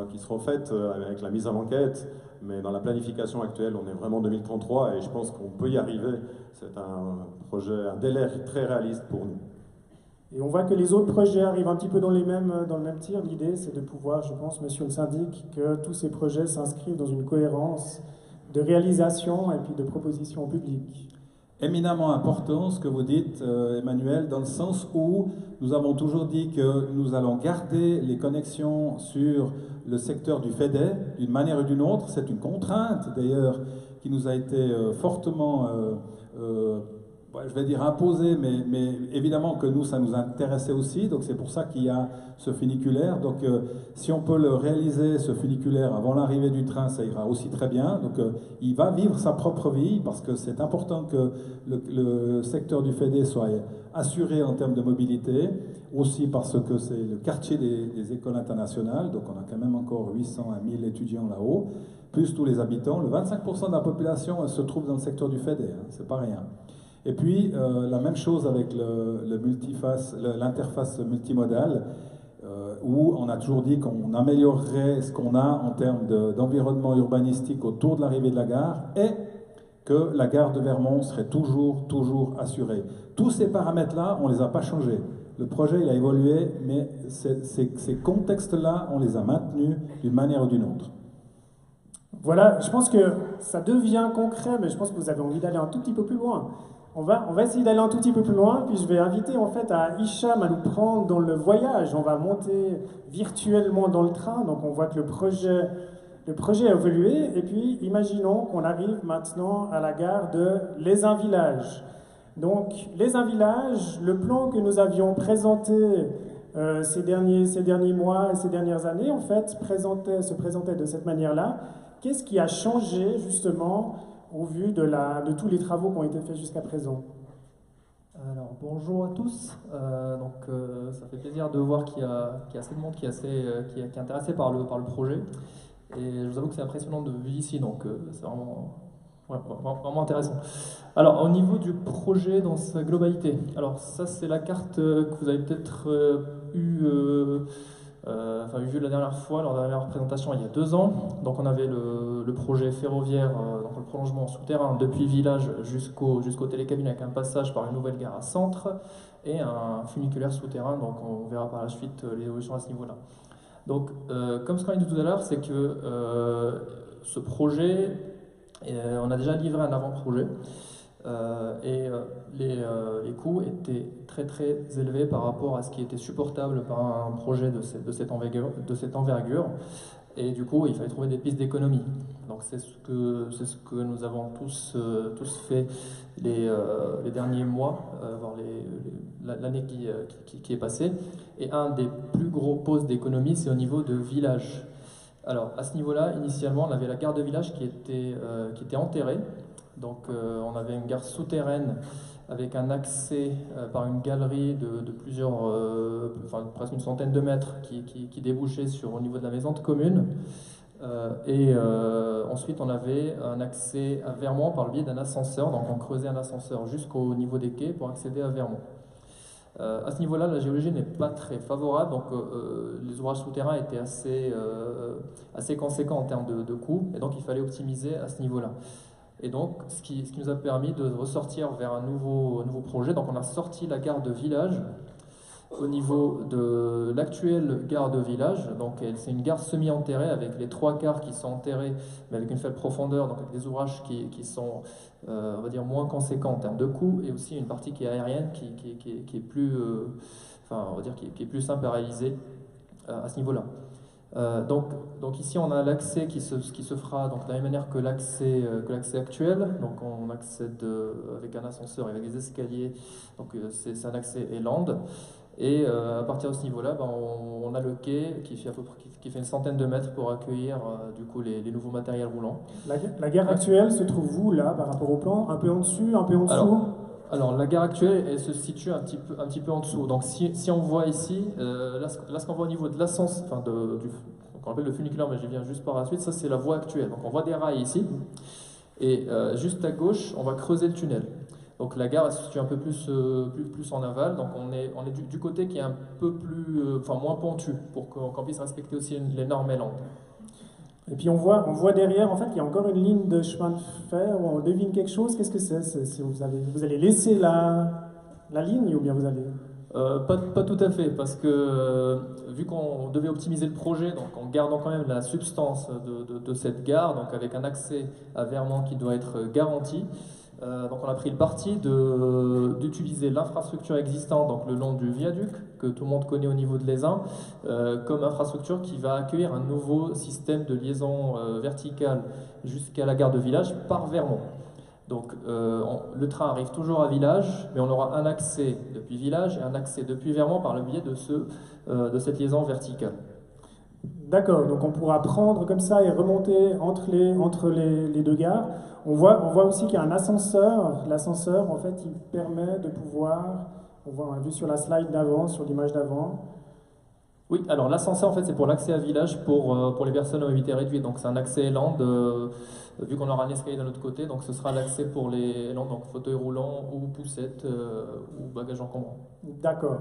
qui seront faites avec la mise à l'enquête, mais dans la planification actuelle, on est vraiment 2033 et je pense qu'on peut y arriver. C'est un projet, un délai très réaliste pour nous. Et on voit que les autres projets arrivent un petit peu dans le même tir. L'idée, c'est de pouvoir, je pense, monsieur le syndic, que tous ces projets s'inscrivent dans une cohérence de réalisation et puis de proposition au public. Éminemment important ce que vous dites, Emmanuel, dans le sens où nous avons toujours dit que nous allons garder les connexions sur le secteur du FEDER d'une manière ou d'une autre. C'est une contrainte d'ailleurs qui nous a été fortement, je vais dire imposée, mais évidemment que nous, ça nous intéressait aussi. Donc c'est pour ça qu'il y a ce funiculaire. Donc si on peut le réaliser, ce funiculaire, avant l'arrivée du train, ça ira aussi très bien. Donc il va vivre sa propre vie parce que c'est important que le secteur du FEDER soit assuré en termes de mobilité. Aussi parce que c'est le quartier des écoles internationales. Donc on a quand même encore 800 à 1000 étudiants là-haut, plus tous les habitants. Le 25% de la population elle se trouve dans le secteur du FEDER, hein, c'est pas rien. Et puis, la même chose avec l'interface multimodale, où on a toujours dit qu'on améliorerait ce qu'on a en termes d'environnement urbanistique autour de l'arrivée de la gare, et que la gare de Vermont serait toujours assurée. Tous ces paramètres-là, on ne les a pas changés. Le projet, il a évolué, mais ces contextes-là, on les a maintenus d'une manière ou d'une autre. Voilà, je pense que ça devient concret, mais je pense que vous avez envie d'aller un tout petit peu plus loin. On va essayer d'aller un tout petit peu plus loin, puis je vais inviter en fait à Hicham à nous prendre dans le voyage. On va monter virtuellement dans le train, donc on voit que le projet a évolué, et puis imaginons qu'on arrive maintenant à la gare de Les Uns Villages. Donc Les Uns Villages, le plan que nous avions présenté ces derniers mois et ces dernières années, en fait, se présentait de cette manière-là. Qu'est-ce qui a changé justement au vu de tous les travaux qui ont été faits jusqu'à présent? Alors bonjour à tous, ça fait plaisir de voir qu'il y a assez de monde qui est intéressé par le projet, et je vous avoue que c'est impressionnant de vivre ici, donc c'est vraiment intéressant. Alors au niveau du projet dans sa globalité, alors ça c'est la carte que vous avez peut-être vu la dernière fois, lors de la dernière présentation il y a 2 ans. Donc on avait le projet ferroviaire, donc le prolongement souterrain depuis Village jusqu'au télécabine avec un passage par une nouvelle gare à Centre et un funiculaire souterrain, donc on verra par la suite l'évolution à ce niveau-là. Donc comme ce qu'on a dit tout à l'heure, c'est que ce projet, on a déjà livré un avant-projet. Les coûts étaient très élevés par rapport à ce qui était supportable par un projet de cette envergure, et du coup il fallait trouver des pistes d'économie. Donc c'est ce que nous avons tous fait les derniers mois, voire l'année qui est passée. Et un des plus gros postes d'économie, c'est au niveau de Village. Alors à ce niveau-là, initialement on avait la gare de Village qui était enterrée. Donc on avait une gare souterraine avec un accès par une galerie de plusieurs, presque une centaine de mètres qui débouchait au niveau de la maison de commune. Ensuite, on avait un accès à Vermont par le biais d'un ascenseur. Donc, on creusait un ascenseur jusqu'au niveau des quais pour accéder à Vermont. À ce niveau-là, la géologie n'est pas très favorable, donc les ouvrages souterrains étaient assez conséquents en termes de coûts, et donc il fallait optimiser à ce niveau-là. Et donc, ce qui nous a permis de ressortir vers un nouveau projet. Donc, on a sorti la gare de Village au niveau de l'actuelle gare de Village. Donc, c'est une gare semi-enterrée avec les 3 quarts qui sont enterrés, mais avec une faible profondeur, donc avec des ouvrages qui sont, on va dire, moins conséquents en termes de coûts, et aussi une partie qui est aérienne, qui est plus, enfin, on va dire, qui est plus simple à réaliser à ce niveau-là. Donc ici on a l'accès qui se fera donc de la même manière que l'accès actuel. Donc on accède avec un ascenseur et avec des escaliers. Donc c'est un accès Eland. Et à partir de ce niveau-là, on a le quai qui fait une centaine de mètres pour accueillir du coup les nouveaux matériels roulants. La gare actuelle se trouve où là par rapport au plan? Un peu en dessus, un peu en dessous? Alors la gare actuelle, elle se situe un petit peu en dessous. Donc si on voit ici, là ce qu'on voit au niveau de l'ascenseur, enfin on appelle le funiculaire, mais j'y viens juste par la suite, ça c'est la voie actuelle. Donc on voit des rails ici, et juste à gauche, on va creuser le tunnel. Donc la gare elle se situe un peu plus en aval, donc on est du côté qui est un peu plus, moins pentu, pour qu'on puisse respecter aussi les normes Eland. Et puis on voit derrière, en fait, il y a encore une ligne de chemin de fer où on devine quelque chose. Qu'est-ce que c'est? Vous allez laisser la ligne ou bien vous allez... Pas tout à fait, parce que vu qu'on devait optimiser le projet, donc en gardant quand même la substance de cette gare, donc avec un accès à Vermont qui doit être garanti, donc on a pris le parti d'utiliser l'infrastructure existante, donc le long du viaduc, que tout le monde connaît au niveau de l'Aisin, comme infrastructure qui va accueillir un nouveau système de liaison verticale jusqu'à la gare de Village par Vermont. Donc le train arrive toujours à Village, mais on aura un accès depuis Village et un accès depuis Vermont par le biais de cette liaison verticale. D'accord, donc on pourra prendre comme ça et remonter entre les 2 gares. On voit aussi qu'il y a un ascenseur. L'ascenseur, en fait, il permet de pouvoir... On a vu sur la slide d'avant, sur l'image d'avant. Oui, alors l'ascenseur, en fait, c'est pour l'accès à Village pour les personnes à mobilité réduite. Donc c'est un accès Eland, vu qu'on aura un escalier de l'autre côté. Donc ce sera l'accès pour les Eland, donc fauteuil roulant ou poussette ou bagage encombrant. D'accord.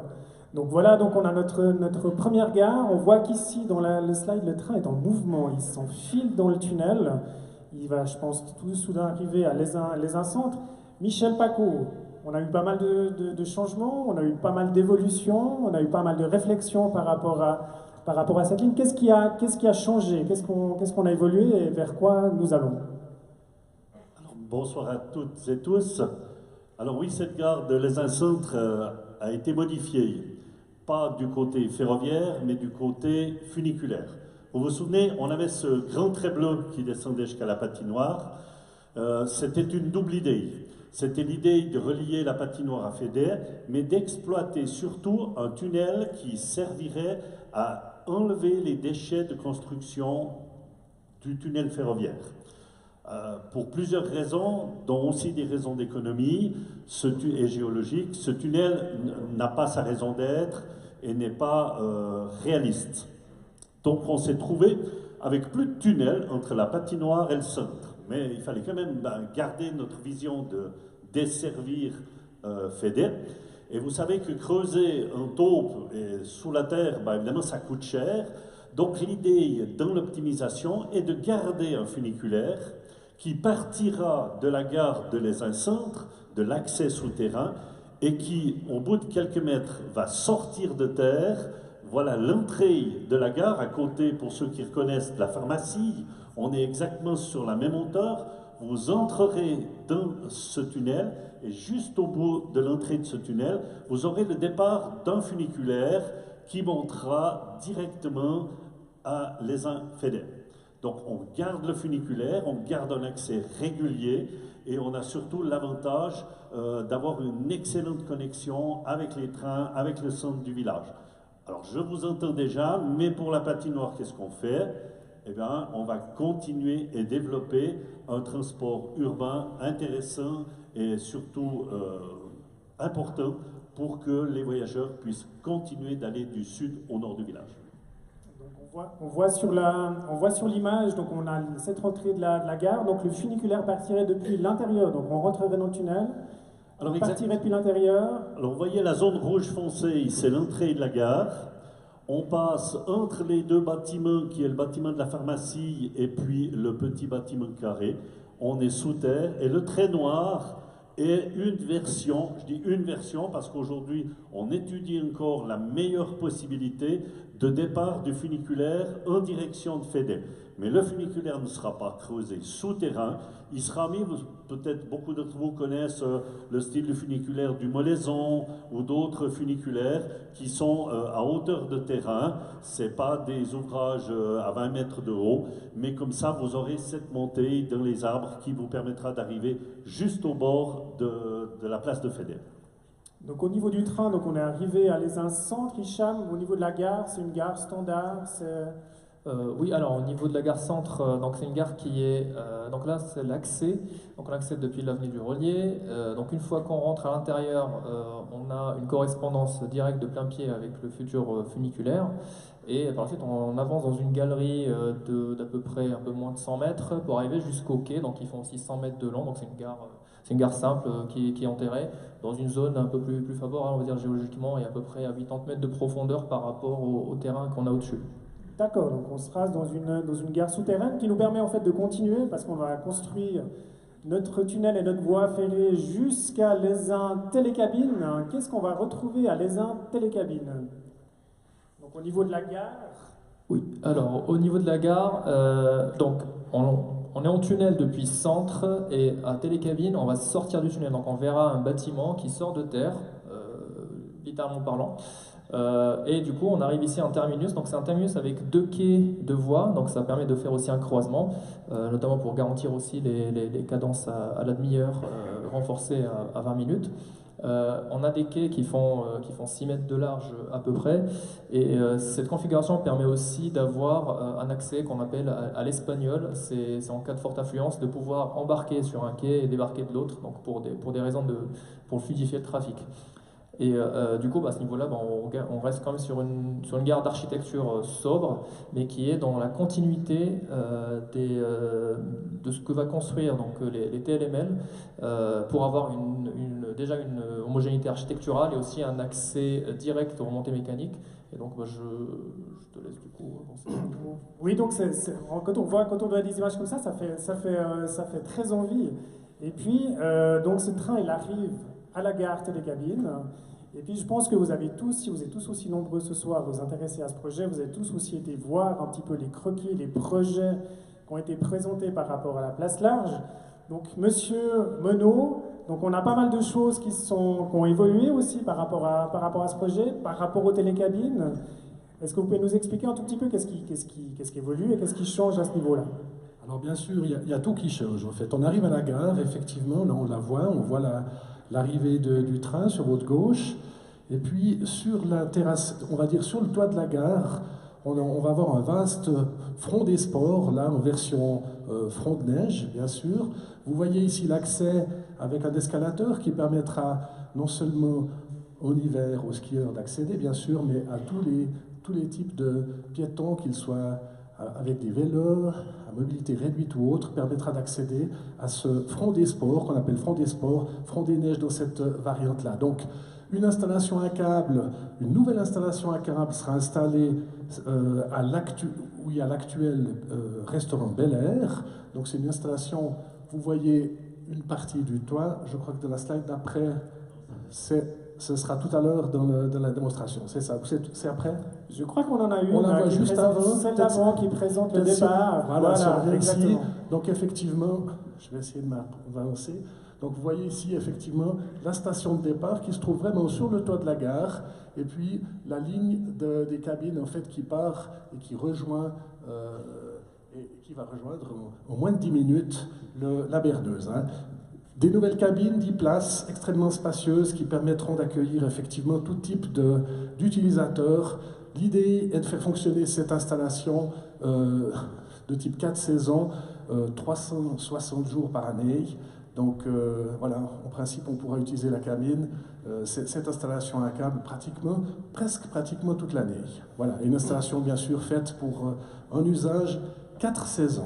Donc voilà, donc on a notre première gare. On voit qu'ici, dans le slide, le train est en mouvement. Il s'enfile dans le tunnel. Il va, je pense, tout soudain arriver à l'Aisin Centre. Michel Pacaud, on a eu pas mal de changements, on a eu pas mal d'évolutions, on a eu pas mal de réflexions par rapport à cette ligne. Qu'est-ce qui a changé? Qu'est-ce qu'on a évolué et vers quoi nous allons? Alors, bonsoir à toutes et tous. Alors oui, cette gare de l'Aisin Centre a été modifiée. Pas du côté ferroviaire, mais du côté funiculaire. Vous vous souvenez, on avait ce grand trait bleu qui descendait jusqu'à la patinoire. C'était une double idée. C'était l'idée de relier la patinoire à Fédère, mais d'exploiter surtout un tunnel qui servirait à enlever les déchets de construction du tunnel ferroviaire. Pour plusieurs raisons, dont aussi des raisons d'économie et géologique, ce tunnel n'a pas sa raison d'être et n'est pas réaliste. Donc on s'est trouvé avec plus de tunnel entre la patinoire et le centre. Mais il fallait quand même garder notre vision de desservir Fédère. Et vous savez que creuser un taupe sous la terre, évidemment ça coûte cher. Donc l'idée dans l'optimisation est de garder un funiculaire qui partira de la gare de l'Aisin Centre, de l'accès souterrain, et qui, au bout de quelques mètres, va sortir de terre. Voilà l'entrée de la gare, à côté, pour ceux qui reconnaissent, de la pharmacie. On est exactement sur la même hauteur. Vous entrerez dans ce tunnel, et juste au bout de l'entrée de ce tunnel, vous aurez le départ d'un funiculaire qui montera directement à l'Aisin Fédère. Donc on garde le funiculaire, on garde un accès régulier et on a surtout l'avantage d'avoir une excellente connexion avec les trains, avec le centre du village. Alors je vous entends déjà, mais pour la patinoire, qu'est-ce qu'on fait? Eh bien, on va continuer et développer un transport urbain intéressant et surtout important pour que les voyageurs puissent continuer d'aller du sud au nord du village. Donc On voit sur l'image, donc on a cette rentrée de la gare, donc le funiculaire partirait depuis l'intérieur, donc on rentrerait dans le tunnel, on partirait depuis l'intérieur. Alors vous voyez la zone rouge foncée, c'est l'entrée de la gare. On passe entre les deux bâtiments, qui est le bâtiment de la pharmacie et puis le petit bâtiment carré. On est sous terre et le trait noir est une version, je dis une version parce qu'aujourd'hui on étudie encore la meilleure possibilité de départ du funiculaire en direction de Fédé. Mais le funiculaire ne sera pas creusé souterrain, il sera mis, peut-être beaucoup d'entre vous connaissent le style du funiculaire du Molaison ou d'autres funiculaires qui sont à hauteur de terrain. Ce n'est pas des ouvrages à 20 mètres de haut, mais comme ça vous aurez cette montée dans les arbres qui vous permettra d'arriver juste au bord de la place de Fédé. Donc au niveau du train, donc on est arrivé à l'Aisin Centre, Hicham. Au niveau de la gare, c'est une gare standard, oui, alors au niveau de la gare centre, donc c'est une gare qui est, donc là c'est l'accès, donc on accède depuis l'avenue du Relier, donc une fois qu'on rentre à l'intérieur, on a une correspondance directe de plein pied avec le futur funiculaire, et par la suite on avance dans une galerie d'à peu près un peu moins de 100 mètres pour arriver jusqu'au quai, donc ils font aussi 100 mètres de long, donc c'est une gare simple qui est enterrée dans une zone un peu plus favorable, on va dire géologiquement, et à peu près à 80 mètres de profondeur par rapport au terrain qu'on a au-dessus. D'accord, donc on sera dans une gare souterraine qui nous permet en fait de continuer parce qu'on va construire notre tunnel et notre voie ferrée jusqu'à l'Aisin Télécabine. Qu'est-ce qu'on va retrouver à l'Aisin Télécabine? Donc au niveau de la gare. Oui, alors au niveau de la gare, donc on est en tunnel depuis centre et à Télécabine, on va sortir du tunnel. Donc on verra un bâtiment qui sort de terre, littéralement parlant. Et du coup, on arrive ici à un terminus. Donc c'est un terminus avec 2 quais de voies. Donc ça permet de faire aussi un croisement, notamment pour garantir aussi les cadences à la demi-heure renforcées à 20 minutes. On a des quais qui font 6 mètres de large à peu près, et cette configuration permet aussi d'avoir un accès qu'on appelle à l'espagnol. C'est en cas de forte affluence de pouvoir embarquer sur un quai et débarquer de l'autre, donc pour des raisons pour fluidifier le trafic. Et du coup, à ce niveau-là, on reste quand même sur une gare d'architecture sobre, mais qui est dans la continuité de ce que va construire donc, les TLML pour avoir déjà une homogénéité architecturale et aussi un accès direct aux remontées mécaniques. Et donc, je te laisse du coup avancer. Oui, donc quand on voit des images comme ça fait très envie. Et puis, donc ce train, il arrive à la gare Télécabine. Et puis je pense que vous avez tous, si vous êtes tous aussi nombreux ce soir à vous intéresser à ce projet, vous avez tous aussi été voir un petit peu les croquis, les projets qui ont été présentés par rapport à la place large. Donc Monsieur Monod, donc on a pas mal de choses qui ont évolué aussi par rapport à ce projet, par rapport aux télécabines. Est-ce que vous pouvez nous expliquer un tout petit peu qu'est-ce qui évolue et qu'est-ce qui change à ce niveau-là? Alors bien sûr, il y a tout qui change en fait. On arrive à la gare, effectivement, là on voit l'arrivée du train sur votre gauche, et puis sur la terrasse, on va dire sur le toit de la gare, on va avoir un vaste front des sports, là en version front de neige, bien sûr. Vous voyez ici l'accès avec un escalateur qui permettra non seulement en hiver aux skieurs d'accéder, bien sûr, mais à tous les types de piétons, qu'ils soient avec des vélos, à mobilité réduite ou autre, permettra d'accéder à ce front des sports, qu'on appelle front des sports, front des neiges dans cette variante-là. Donc, une installation à câble, une nouvelle installation à câble sera installée à l'actuel restaurant Bel Air. Donc, c'est une installation, vous voyez une partie du toit, je crois que dans la slide d'après, ce sera tout à l'heure dans la démonstration, c'est ça? C'est après? Je crois qu'on en a une. On la voit juste avant. Celle d'avant qui présente le départ. Voilà, exactement. Donc effectivement, je vais essayer de m'avancer. Donc vous voyez ici effectivement la station de départ qui se trouve vraiment sur le toit de la gare, et puis la ligne des cabines en fait qui part et qui rejoint et qui va rejoindre en moins de 10 minutes la berdeuse. Des nouvelles cabines, 10 places, extrêmement spacieuses, qui permettront d'accueillir effectivement tout type d'utilisateurs. L'idée est de faire fonctionner cette installation de type 4 saisons, 360 jours par année. Donc voilà, en principe, on pourra utiliser la cabine, cette installation à câble presque pratiquement toute l'année. Voilà, une installation bien sûr faite pour un usage 4 saisons.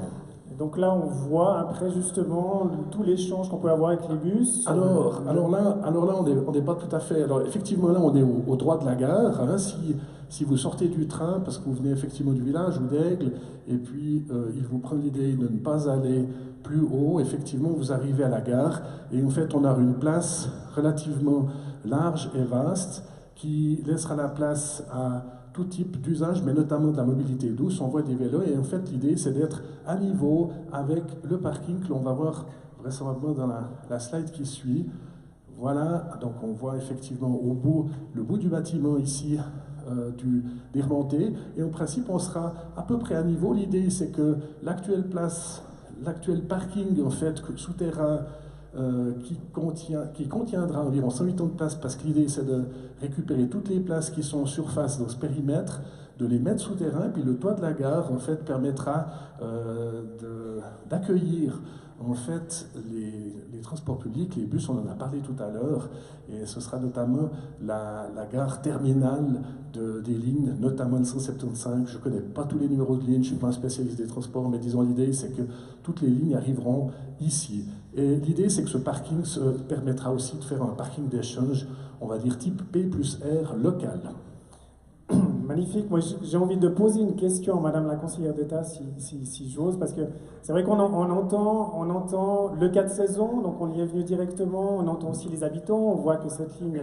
Et donc là, on voit après justement tout l'échange qu'on peut avoir avec les bus. Alors là, on n'est pas tout à fait. Alors effectivement, là, on est au droit de la gare. Hein, si vous sortez du train, parce que vous venez effectivement du village ou d'Aigle, et puis il vous prend l'idée de ne pas aller plus haut, effectivement, vous arrivez à la gare, et en fait, on a une place relativement large et vaste qui laissera la place à tout type d'usage, mais notamment de la mobilité douce. On voit des vélos, et en fait, l'idée, c'est d'être à niveau avec le parking que l'on va voir vraisemblablement dans la slide qui suit. Voilà, donc on voit effectivement le bout du bâtiment ici, des remontées, et en principe on sera à peu près à niveau. L'idée c'est que l'actuel parking en fait souterrain qui contiendra environ 180 places, parce que l'idée c'est de récupérer toutes les places qui sont en surface dans ce périmètre, de les mettre souterrain, puis le toit de la gare en fait permettra d'accueillir en fait les transports publics, les bus, on en a parlé tout à l'heure, et ce sera notamment la gare terminale des lignes, notamment le 175. Je ne connais pas tous les numéros de ligne, je ne suis pas un spécialiste des transports, mais disons l'idée c'est que toutes les lignes arriveront ici. Et l'idée c'est que ce parking permettra aussi de faire un parking d'échange, on va dire type P+R local. Magnifique. Moi, j'ai envie de poser une question à Madame la conseillère d'État, si j'ose, parce que c'est vrai qu'on entend le 4 saisons, donc on y est venu directement, on entend aussi les habitants, on voit que cette ligne,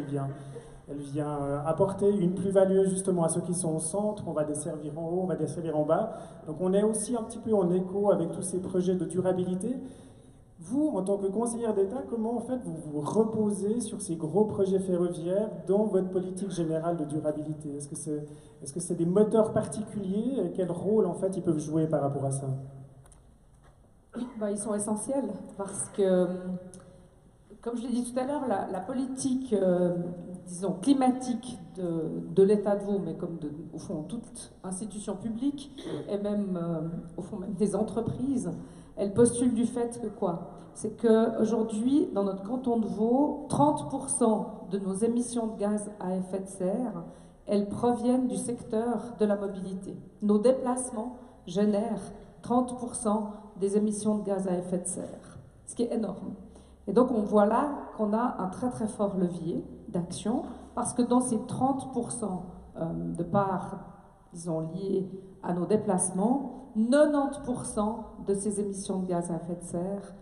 elle vient apporter une plus-value justement à ceux qui sont au centre, on va desservir en haut, on va desservir en bas. Donc on est aussi un petit peu en écho avec tous ces projets de durabilité. Vous, en tant que conseillère d'État, comment en fait vous vous reposez sur ces gros projets ferroviaires dans votre politique générale de durabilité? Est-ce que c'est des moteurs particuliers? Et quel rôle en fait ils peuvent jouer par rapport à ça? Ils sont essentiels parce que, comme je l'ai dit tout à l'heure, la politique, disons, climatique de l'État de Vaud, mais comme au fond toute institution publique, et même au fond même des entreprises, elle postule du fait que quoi? C'est qu'aujourd'hui, dans notre canton de Vaud, 30% de nos émissions de gaz à effet de serre, elles proviennent du secteur de la mobilité. Nos déplacements génèrent 30% des émissions de gaz à effet de serre, ce qui est énorme. Et donc on voit là qu'on a un très très fort levier d'action, parce que dans ces 30% de parts, disons, liées à nos déplacements, 90% de ces émissions de gaz à effet de serre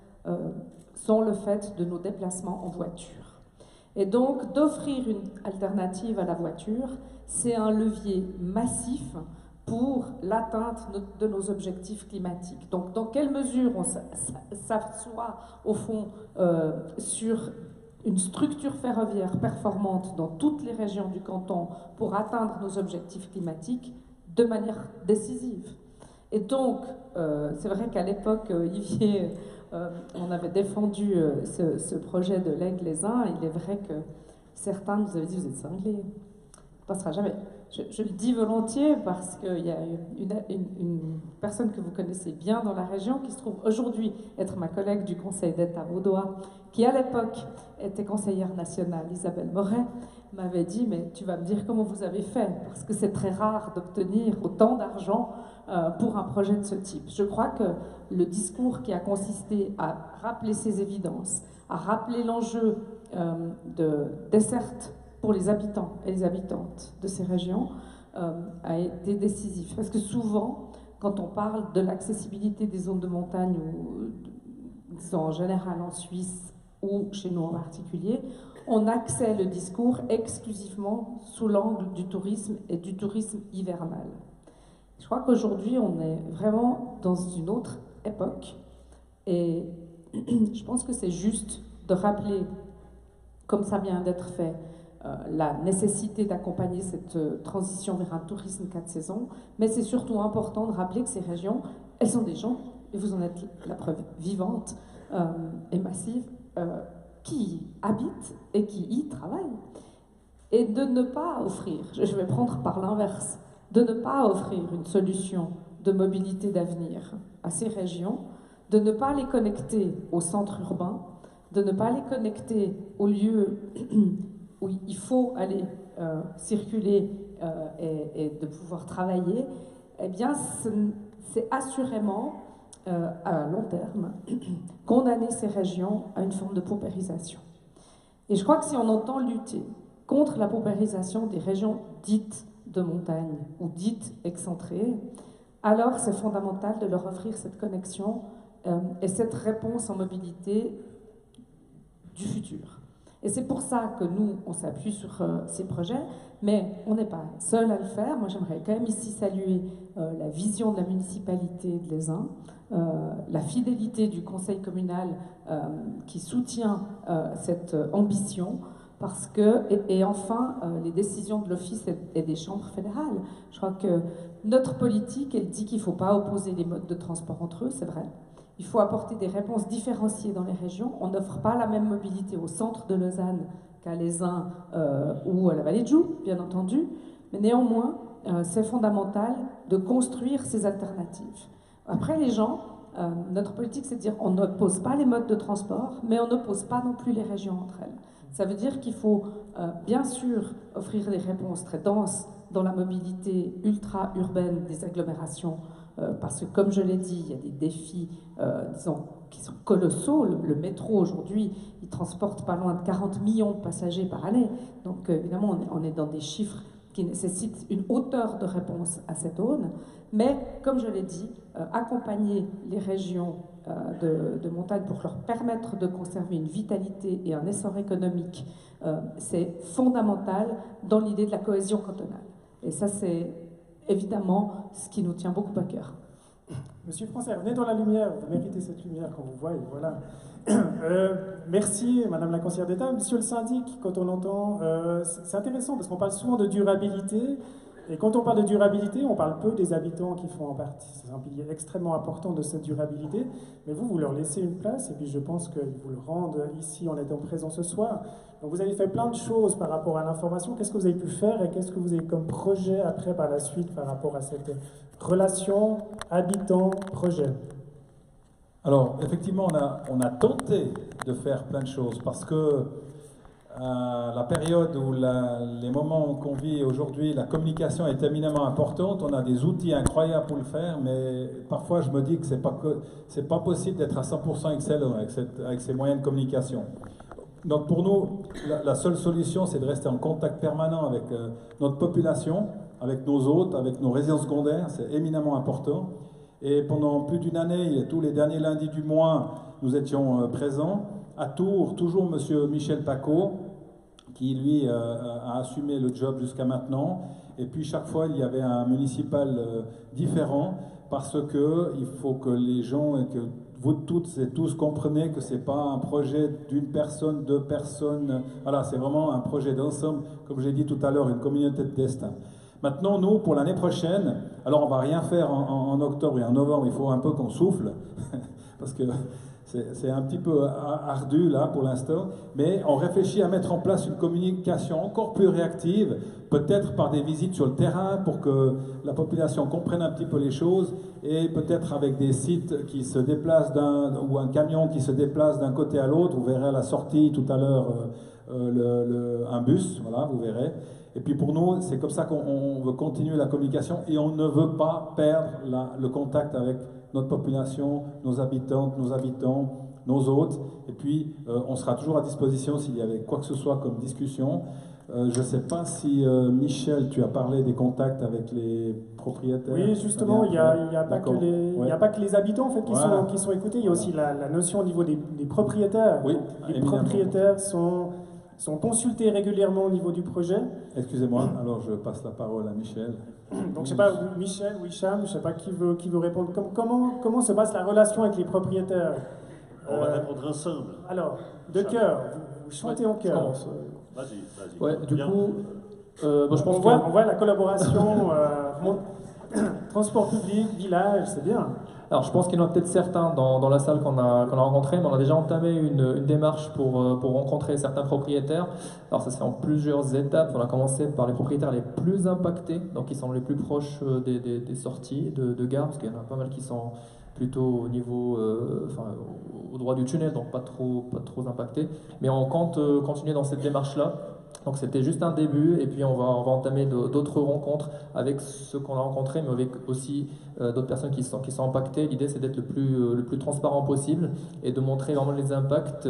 sont le fait de nos déplacements en voiture. Et donc, d'offrir une alternative à la voiture, c'est un levier massif pour l'atteinte de nos objectifs climatiques. Donc, dans quelle mesure on s'assoit, au fond, sur une structure ferroviaire performante dans toutes les régions du canton pour atteindre nos objectifs climatiques de manière décisive. Et donc, c'est vrai qu'à l'époque, Yvier, on avait défendu ce projet de l'Aigle-les-Uns. Il est vrai que certains nous avaient dit « vous êtes cinglés, ça ne passera jamais ». Je le dis volontiers parce qu'il y a une personne que vous connaissez bien dans la région qui se trouve aujourd'hui être ma collègue du Conseil d'État vaudois, qui à l'époque était conseillère nationale, Isabelle Moret, m'avait dit « mais tu vas me dire comment vous avez fait, parce que c'est très rare d'obtenir autant d'argent pour un projet de ce type ». Je crois que le discours qui a consisté à rappeler ces évidences, à rappeler l'enjeu de desserte pour les habitants et les habitantes de ces régions a été décisif. Parce que souvent, quand on parle de l'accessibilité des zones de montagne, ou disons en général en Suisse ou chez nous en particulier, on axait le discours exclusivement sous l'angle du tourisme et du tourisme hivernal. Je crois qu'aujourd'hui, on est vraiment dans une autre époque et je pense que c'est juste de rappeler, comme ça vient d'être fait, la nécessité d'accompagner cette transition vers un tourisme 4 saisons, mais c'est surtout important de rappeler que ces régions, elles sont des gens, et vous en êtes la preuve vivante et massive, qui y habitent et qui y travaillent. Et de ne pas offrir, je vais prendre par l'inverse, de ne pas offrir une solution de mobilité d'avenir à ces régions, de ne pas les connecter au centre urbain, de ne pas les connecter au lieu où il faut aller circuler et de pouvoir travailler, eh bien, c'est assurément, à long terme, condamner ces régions à une forme de paupérisation. Et je crois que si on entend lutter contre la paupérisation des régions dites de montagne ou dites excentrées, alors c'est fondamental de leur offrir cette connexion et cette réponse en mobilité du futur. Et c'est pour ça que nous, on s'appuie sur ces projets, mais on n'est pas seul à le faire. Moi, j'aimerais quand même ici saluer la vision de la municipalité de l'Aisin, la fidélité du conseil communal qui soutient cette ambition, parce que, et enfin, les décisions de l'Office et des chambres fédérales. Je crois que notre politique, elle dit qu'il ne faut pas opposer les modes de transport entre eux, c'est vrai. Il faut apporter des réponses différenciées dans les régions. On n'offre pas la même mobilité au centre de Lausanne qu'à l'Aisin ou à la vallée de Joux, bien entendu. Mais néanmoins, c'est fondamental de construire ces alternatives. Après, les gens, notre politique, c'est de dire on n'oppose pas les modes de transport, mais on n'oppose pas non plus les régions entre elles. Ça veut dire qu'il faut bien sûr offrir des réponses très denses dans la mobilité ultra-urbaine des agglomérations, parce que, comme je l'ai dit, il y a des défis, disons, qui sont colossaux. Le métro, aujourd'hui, il transporte pas loin de 40 millions de passagers par année. Donc, évidemment, on est dans des chiffres qui nécessitent une hauteur de réponse à cette aune. Mais, comme je l'ai dit, accompagner les régions de montagne pour leur permettre de conserver une vitalité et un essor économique, c'est fondamental dans l'idée de la cohésion cantonale. Et ça, c'est évidemment ce qui nous tient beaucoup à cœur. Monsieur Français, venez dans la lumière, vous méritez cette lumière qu'on vous voit, et voilà. Merci, Madame la conseillère d'État. Monsieur le syndic, quand on entend, c'est intéressant parce qu'on parle souvent de durabilité, et quand on parle de durabilité, on parle peu des habitants qui font en partie. C'est un pilier extrêmement important de cette durabilité, mais vous leur laissez une place, et puis je pense qu'ils vous le rendent ici en étant présents ce soir. Donc vous avez fait plein de choses par rapport à l'information. Qu'est-ce que vous avez pu faire et qu'est-ce que vous avez comme projet après par la suite par rapport à cette relation habitant-projet? Alors, effectivement, on a tenté de faire plein de choses parce que la période où les moments qu'on vit aujourd'hui, la communication est éminemment importante. On a des outils incroyables pour le faire, mais parfois je me dis que c'est pas possible d'être à 100% excellent avec ces moyens de communication. Donc pour nous, la seule solution, c'est de rester en contact permanent avec notre population, avec nos hôtes, avec nos résidents secondaires. C'est éminemment important. Et pendant plus d'une année, tous les derniers lundis du mois, nous étions présents. À Tours, toujours M. Michel Paco, qui lui a assumé le job jusqu'à maintenant. Et puis chaque fois, il y avait un municipal différent, parce qu'il faut que les gens et que vous toutes et tous comprenez que ce n'est pas un projet d'une personne, deux personnes. Voilà, c'est vraiment un projet d'ensemble, comme j'ai dit tout à l'heure, une communauté de destin. Maintenant, nous, pour l'année prochaine, alors on ne va rien faire en octobre et en novembre, il faut un peu qu'on souffle, parce que c'est un petit peu ardu là pour l'instant, mais on réfléchit à mettre en place une communication encore plus réactive, peut-être par des visites sur le terrain pour que la population comprenne un petit peu les choses, et peut-être avec des sites qui se déplacent ou un camion qui se déplace d'un côté à l'autre. Vous verrez à la sortie tout à l'heure un bus, voilà, vous verrez. Et puis pour nous, c'est comme ça qu'on veut continuer la communication, et on ne veut pas perdre le contact avec notre population, nos habitantes, nos habitants, nos hôtes. Et puis, on sera toujours à disposition s'il y avait quoi que ce soit comme discussion. Je ne sais pas si, Michel, tu as parlé des contacts avec les propriétaires. Oui, justement, il n'y a pas que les habitants en fait, qui sont écoutés, il y a aussi la notion au niveau des propriétaires. Oui, les propriétaires sont consultés régulièrement au niveau du projet. Excusez-moi, alors je passe la parole à Michel. Donc je sais pas, Michel ou Hicham, je sais pas qui veut répondre. Comment se passe la relation avec les propriétaires? On va répondre ensemble. Alors, de cœur, vous chantez en chœur. Vas-y. Ouais, du Bien. coup, je pense on voit la collaboration transport public, village, c'est bien. Alors, je pense qu'il y en a peut-être certains dans la salle qu'on a rencontrés, mais on a déjà entamé une démarche pour rencontrer certains propriétaires. Alors, ça se fait en plusieurs étapes. On a commencé par les propriétaires les plus impactés, donc qui sont les plus proches des sorties de gare, parce qu'il y en a pas mal qui sont plutôt au niveau, au droit du tunnel, donc pas trop impacté. Mais on compte continuer dans cette démarche-là. Donc c'était juste un début, et puis on va entamer d'autres rencontres avec ceux qu'on a rencontrés, mais avec aussi d'autres personnes qui sont impactées. L'idée, c'est d'être le plus transparent possible et de montrer vraiment les impacts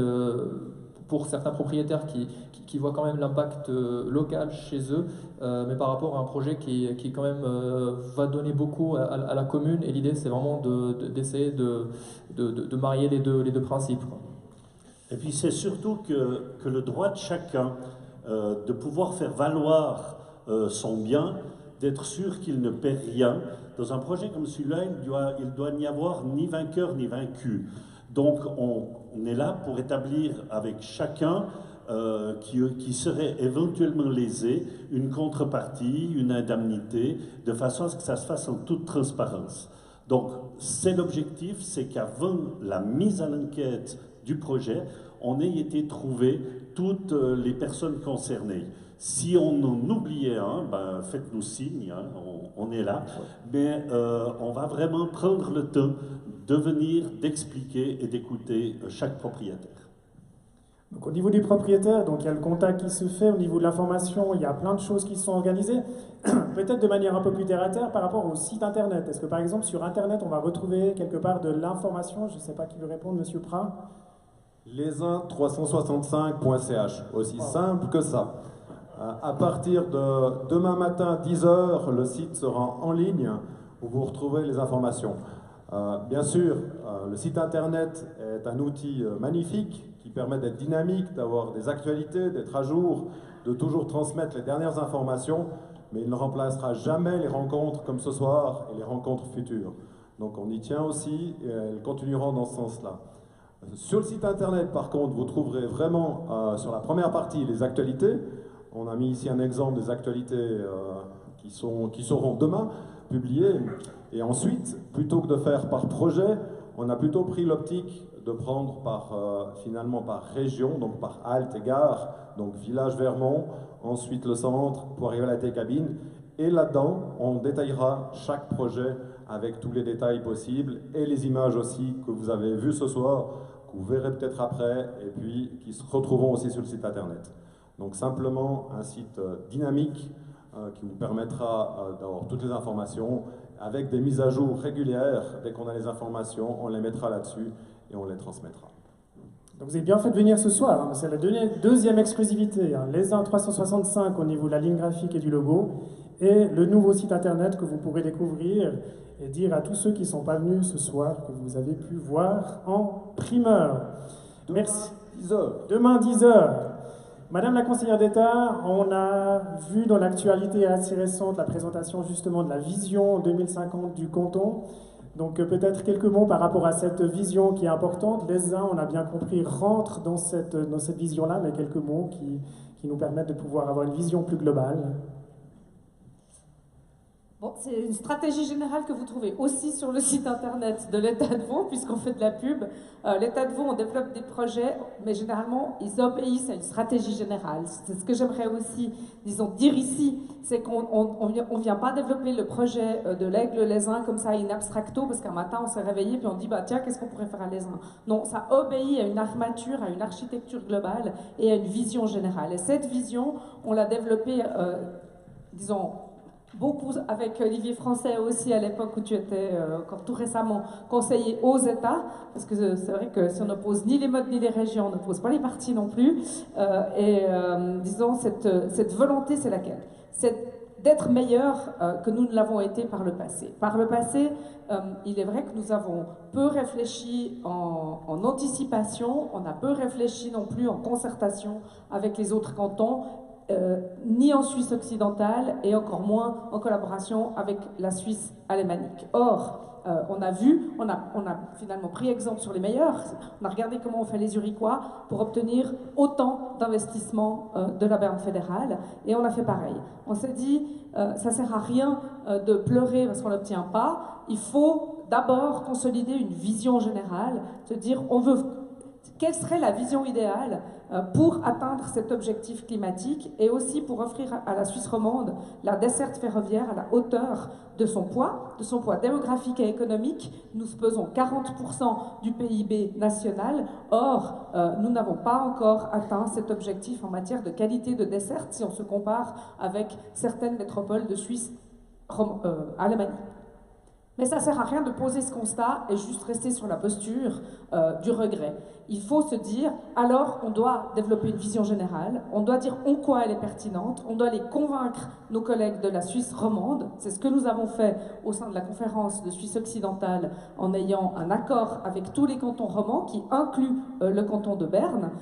pour certains propriétaires qui voient quand même l'impact local chez eux, mais par rapport à un projet qui quand même va donner beaucoup à la commune. Et l'idée, c'est vraiment d'essayer de marier les deux principes, quoi. Et puis c'est surtout que le droit de chacun de pouvoir faire valoir son bien, d'être sûr qu'il ne perd rien. Dans un projet comme celui-là, il doit n'y avoir ni vainqueur ni vaincu. Donc on est là pour établir avec chacun qui serait éventuellement lésé une contrepartie, une indemnité, de façon à ce que ça se fasse en toute transparence. Donc c'est l'objectif, c'est qu'avant la mise à l'enquête du projet, on ait été trouver toutes les personnes concernées. Si on en oubliait un, ben, faites-nous signe, hein, on est là. Mais on va vraiment prendre le temps de venir, d'expliquer et d'écouter chaque propriétaire. Donc, au niveau du propriétaire, donc, il y a le contact qui se fait. Au niveau de l'information, il y a plein de choses qui sont organisées. Peut-être de manière un peu plus terre à terre par rapport au site internet. Est-ce que par exemple sur internet, on va retrouver quelque part de l'information? Je ne sais pas qui veut répondre, monsieur Prat. lesin365.ch, aussi simple que ça. À partir de demain matin, 10h, le site sera en ligne où vous retrouvez les informations. Bien sûr, le site internet est un outil magnifique qui permet d'être dynamique, d'avoir des actualités, d'être à jour, de toujours transmettre les dernières informations, mais il ne remplacera jamais les rencontres comme ce soir et les rencontres futures. Donc on y tient aussi et elles continueront dans ce sens-là. Sur le site internet, par contre, vous trouverez vraiment sur la première partie les actualités. On a mis ici un exemple des actualités qui seront demain publiées. Et ensuite, plutôt que de faire par projet, on a plutôt pris l'optique de prendre finalement par région, donc par halte et gare, donc village Vermont, ensuite le centre pour arriver à la T-cabine. Et là-dedans, on détaillera chaque projet avec tous les détails possibles et les images aussi que vous avez vues ce soir, que vous verrez peut-être après, et puis qui se retrouveront aussi sur le site internet. Donc simplement un site dynamique qui vous permettra d'avoir toutes les informations avec des mises à jour régulières. Dès qu'on a les informations, on les mettra là-dessus et on les transmettra. Donc vous avez bien fait de venir ce soir, hein, c'est la deuxième exclusivité, hein, lesin 365 au niveau de la ligne graphique et du logo, et le nouveau site internet que vous pourrez découvrir et dire à tous ceux qui ne sont pas venus ce soir que vous avez pu voir en primeur. Merci. 10h. Demain 10h. Madame la conseillère d'État, on a vu dans l'actualité assez récente la présentation justement de la vision 2050 du canton. Donc peut-être quelques mots par rapport à cette vision qui est importante. Lesin, on a bien compris, rentre dans cette vision-là, mais quelques mots qui nous permettent de pouvoir avoir une vision plus globale. Bon, c'est une stratégie générale que vous trouvez aussi sur le site internet de l'État de Vaud, puisqu'on fait de la pub. L'État de Vaud, on développe des projets, mais généralement, ils obéissent à une stratégie générale. C'est ce que j'aimerais aussi, disons, dire ici, c'est qu'on ne vient pas développer le projet de l'Aigle Lesin comme ça, in abstracto, parce qu'un matin, on s'est réveillé, puis on dit, bah tiens, qu'est-ce qu'on pourrait faire à Lesin? Non, ça obéit à une armature, à une architecture globale et à une vision générale. Et cette vision, on l'a développée, disons, beaucoup avec Olivier Français aussi à l'époque où tu étais encore tout récemment conseiller aux États, parce que c'est vrai que si on n'oppose ni les modes ni les régions, on n'oppose pas les partis non plus. Disons, cette volonté, c'est laquelle? C'est d'être meilleur que nous ne l'avons été par le passé. Par le passé, il est vrai que nous avons peu réfléchi en anticipation, on a peu réfléchi non plus en concertation avec les autres cantons, ni en Suisse occidentale et encore moins en collaboration avec la Suisse alémanique. Or, on a finalement pris exemple sur les meilleurs, on a regardé comment on fait les Uriquois pour obtenir autant d'investissements de la Berne fédérale, et on a fait pareil. On s'est dit, ça sert à rien de pleurer parce qu'on ne l'obtient pas, il faut d'abord consolider une vision générale, se dire on veut quelle serait la vision idéale pour atteindre cet objectif climatique et aussi pour offrir à la Suisse romande la desserte ferroviaire à la hauteur de son poids démographique et économique. Nous pesons 40% du PIB national. Or, nous n'avons pas encore atteint cet objectif en matière de qualité de desserte si on se compare avec certaines métropoles de Suisse alémanique. Mais ça ne sert à rien de poser ce constat et juste rester sur la posture du regret. Il faut se dire, alors on doit développer une vision générale, on doit dire en quoi elle est pertinente, on doit aller convaincre nos collègues de la Suisse romande. C'est ce que nous avons fait au sein de la conférence de Suisse occidentale en ayant un accord avec tous les cantons romans qui inclut le canton de Berne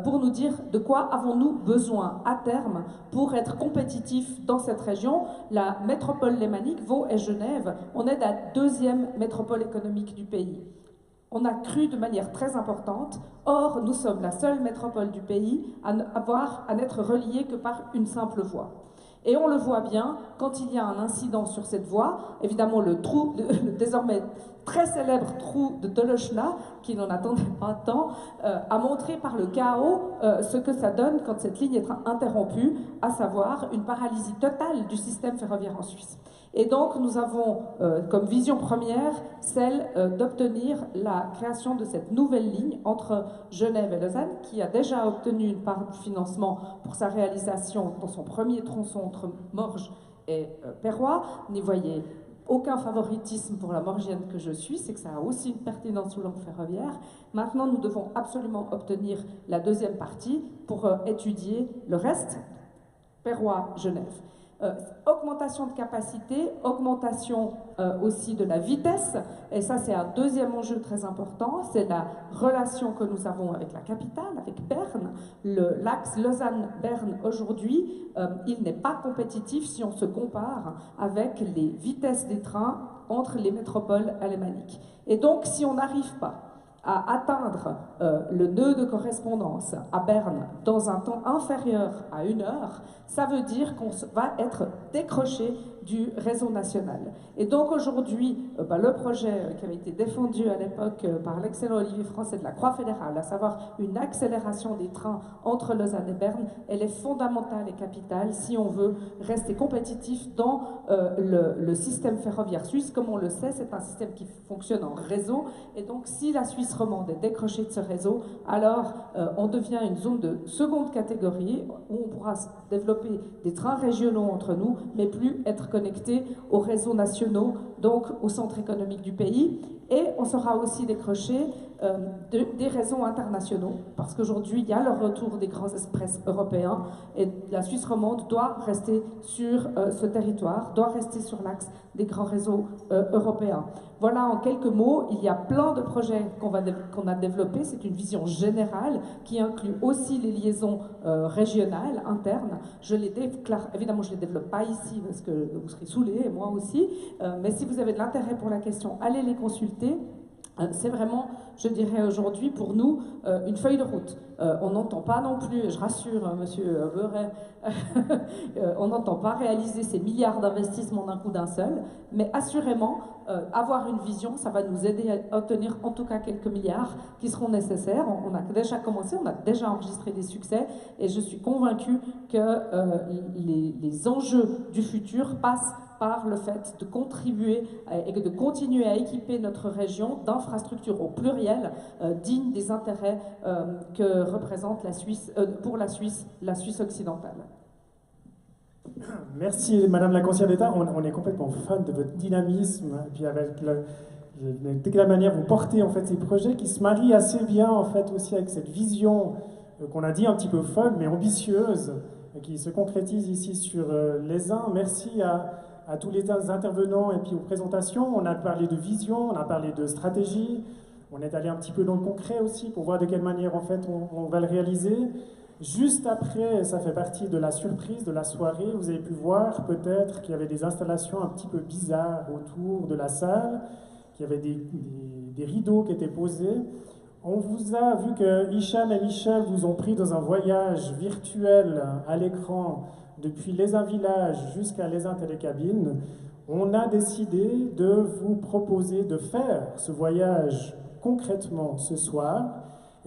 pour nous dire de quoi avons-nous besoin à terme pour être compétitifs dans cette région. La métropole lémanique, Vaud et Genève, on est la deuxième métropole économique du pays. On a cru de manière très importante. Or, nous sommes la seule métropole du pays à n'être reliée que par une simple voie. Et on le voit bien, quand il y a un incident sur cette voie, évidemment le désormais très célèbre trou de Tolochna, qui n'en attendait pas tant, a montré par le chaos ce que ça donne quand cette ligne est interrompue, à savoir une paralysie totale du système ferroviaire en Suisse. Et donc nous avons comme vision première celle d'obtenir la création de cette nouvelle ligne entre Genève et Lausanne, qui a déjà obtenu une part du financement pour sa réalisation dans son premier tronçon entre Morges et Perrois. N'y voyez aucun favoritisme pour la Morgienne que je suis, c'est que ça a aussi une pertinence sous l'angle ferroviaire. Maintenant, nous devons absolument obtenir la deuxième partie pour étudier le reste, Perrois-Genève. Augmentation de capacité, augmentation aussi de la vitesse, et ça c'est un deuxième enjeu très important, c'est la relation que nous avons avec la capitale, avec Berne. L'axe Lausanne-Berne aujourd'hui, il n'est pas compétitif si on se compare avec les vitesses des trains entre les métropoles alémaniques. Et donc si on n'arrive pas à atteindre le nœud de correspondance à Berne dans un temps inférieur à 1 heure, ça veut dire qu'on va être décroché du réseau national. Et donc aujourd'hui, le projet qui avait été défendu à l'époque par l'excellent Olivier Français de la Croix fédérale, à savoir une accélération des trains entre Lausanne et Berne, elle est fondamentale et capitale si on veut rester compétitif dans le système ferroviaire suisse. Comme on le sait, c'est un système qui fonctionne en réseau, et donc si la Suisse romande est décrochée de ce réseau, alors on devient une zone de seconde catégorie où on pourra développer des trains régionaux entre nous, mais plus être connectés aux réseaux nationaux, donc au centre économique du pays. Et on sera aussi décroché des réseaux internationaux, parce qu'aujourd'hui, il y a le retour des grands express européens, et la Suisse romande doit rester sur ce territoire, doit rester sur l'axe des grands réseaux européens. Voilà en quelques mots, il y a plein de projets qu'on a développés, c'est une vision générale qui inclut aussi les liaisons régionales, internes. Je les déclare, évidemment je ne les développe pas ici parce que vous serez saoulés, et moi aussi, mais si vous avez de l'intérêt pour la question, allez les consulter. C'est vraiment, je dirais aujourd'hui, pour nous, une feuille de route. On n'entend pas non plus, je rassure Monsieur Beuret, on n'entend pas réaliser ces milliards d'investissements d'un coup d'un seul, mais assurément, avoir une vision, ça va nous aider à obtenir en tout cas quelques milliards qui seront nécessaires. On a déjà commencé, on a déjà enregistré des succès, et je suis convaincue que les enjeux du futur passent par le fait de contribuer et de continuer à équiper notre région d'infrastructures au pluriel dignes des intérêts que représente la Suisse, pour la Suisse occidentale. Merci Madame la Conseillère d'État, on est complètement fan de votre dynamisme, et puis avec de quelle manière vous portez en fait ces projets qui se marient assez bien en fait aussi avec cette vision qu'on a dit un petit peu folle mais ambitieuse, qui se concrétise ici sur les uns. Merci à tous les intervenants et puis aux présentations. On a parlé de vision, on a parlé de stratégie, on est allé un petit peu dans le concret aussi pour voir de quelle manière en fait on va le réaliser. Juste après, ça fait partie de la surprise de la soirée, vous avez pu voir peut-être qu'il y avait des installations un petit peu bizarres autour de la salle, qu'il y avait des rideaux qui étaient posés. On vous a vu que Hicham et Michel vous ont pris dans un voyage virtuel à l'écran depuis les un village jusqu'à les un télécabine. On a décidé de vous proposer de faire ce voyage concrètement ce soir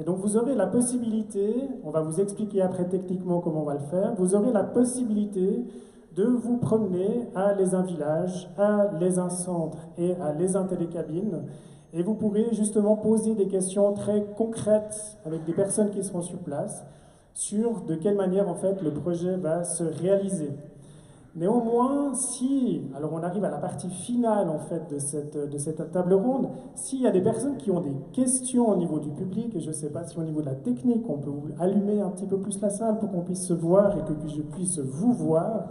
Et donc vous aurez la possibilité, on va vous expliquer après techniquement comment on va le faire, vous aurez la possibilité de vous promener à Les Uns Village, à Les Uns Centre et à Les Uns Télécabines. Et vous pourrez justement poser des questions très concrètes avec des personnes qui seront sur place sur de quelle manière en fait le projet va se réaliser. Néanmoins, alors on arrive à la partie finale en fait de cette table ronde, s'il y a des personnes qui ont des questions au niveau du public, et je ne sais pas si au niveau de la technique, on peut allumer un petit peu plus la salle pour qu'on puisse se voir et que je puisse vous voir.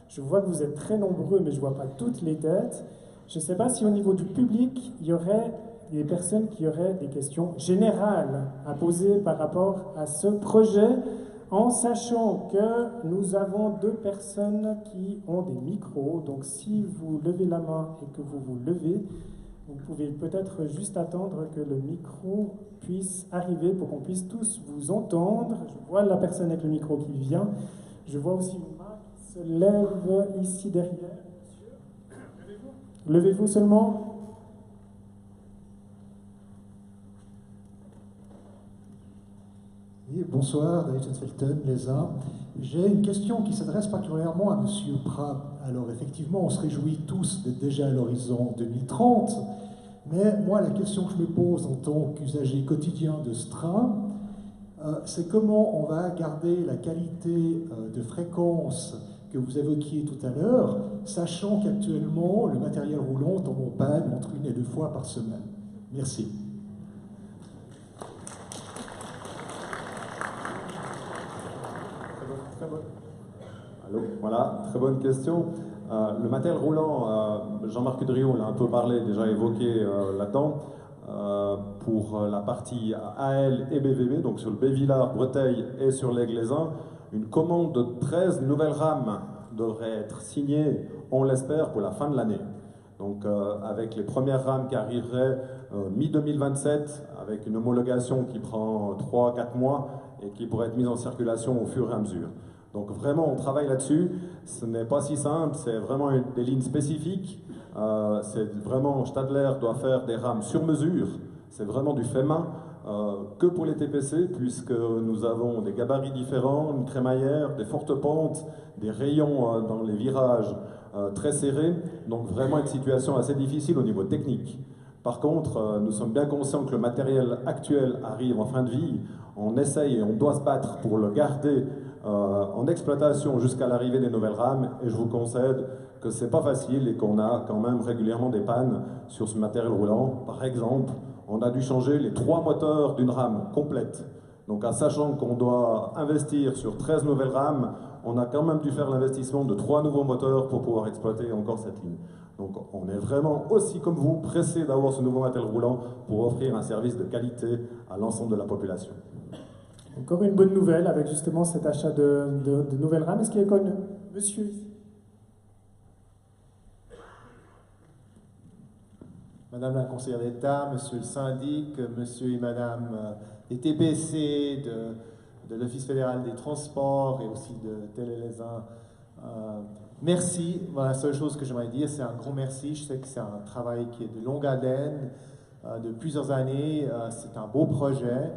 Je vois que vous êtes très nombreux, mais je ne vois pas toutes les têtes. Je ne sais pas si au niveau du public, il y aurait des personnes qui auraient des questions générales à poser par rapport à ce projet, en sachant que nous avons 2 personnes qui ont des micros. Donc si vous levez la main et que vous vous levez, vous pouvez peut-être juste attendre que le micro puisse arriver pour qu'on puisse tous vous entendre. Je vois la personne avec le micro qui vient. Je vois aussi une main qui se lève ici derrière. Levez-vous seulement. Oui, bonsoir, David Felton, Les Uns. J'ai une question qui s'adresse particulièrement à M. Prat. Alors effectivement, on se réjouit tous d'être déjà à l'horizon 2030, mais moi, la question que je me pose en tant qu'usager quotidien de ce train, c'est comment on va garder la qualité de fréquence que vous évoquiez tout à l'heure, sachant qu'actuellement, le matériel roulant tombe en panne entre 1 et 2 fois par semaine. Merci. Allô, voilà, très bonne question. Le matériel roulant, Jean-Marc Udriot l'a un peu parlé, déjà évoqué là-dedans, pour la partie AL et BVB, donc sur le Bévillard, Breteil et sur l'Aigle-les-Uns, une commande de 13 nouvelles rames devrait être signée, on l'espère, pour la fin de l'année. Donc avec les premières rames qui arriveraient mi-2027, avec une homologation qui prend 3-4 mois et qui pourrait être mise en circulation au fur et à mesure. Donc vraiment, on travaille là-dessus. Ce n'est pas si simple, c'est vraiment des lignes spécifiques. C'est vraiment, Stadler doit faire des rames sur mesure. C'est vraiment du fait main que pour les TPC, puisque nous avons des gabarits différents, une crémaillère, des fortes pentes, des rayons dans les virages très serrés. Donc vraiment une situation assez difficile au niveau technique. Par contre, nous sommes bien conscients que le matériel actuel arrive en fin de vie. On essaye et on doit se battre pour le garder en exploitation jusqu'à l'arrivée des nouvelles rames, et je vous concède que c'est pas facile et qu'on a quand même régulièrement des pannes sur ce matériel roulant. Par exemple, on a dû changer les 3 moteurs d'une rame complète. Donc en sachant qu'on doit investir sur 13 nouvelles rames, on a quand même dû faire l'investissement de 3 nouveaux moteurs pour pouvoir exploiter encore cette ligne. Donc on est vraiment aussi comme vous pressé d'avoir ce nouveau matériel roulant pour offrir un service de qualité à l'ensemble de la population. Encore une bonne nouvelle avec justement cet achat de nouvelles rames. Est-ce qu'il y a encore une... Monsieur? Madame la conseillère d'État, monsieur le syndic, monsieur et madame des TPC, de l'Office fédéral des transports et aussi de Télé-les-Uns, merci. Voilà, la seule chose que j'aimerais dire, c'est un grand merci. Je sais que c'est un travail qui est de longue haleine, de plusieurs années. C'est un beau projet.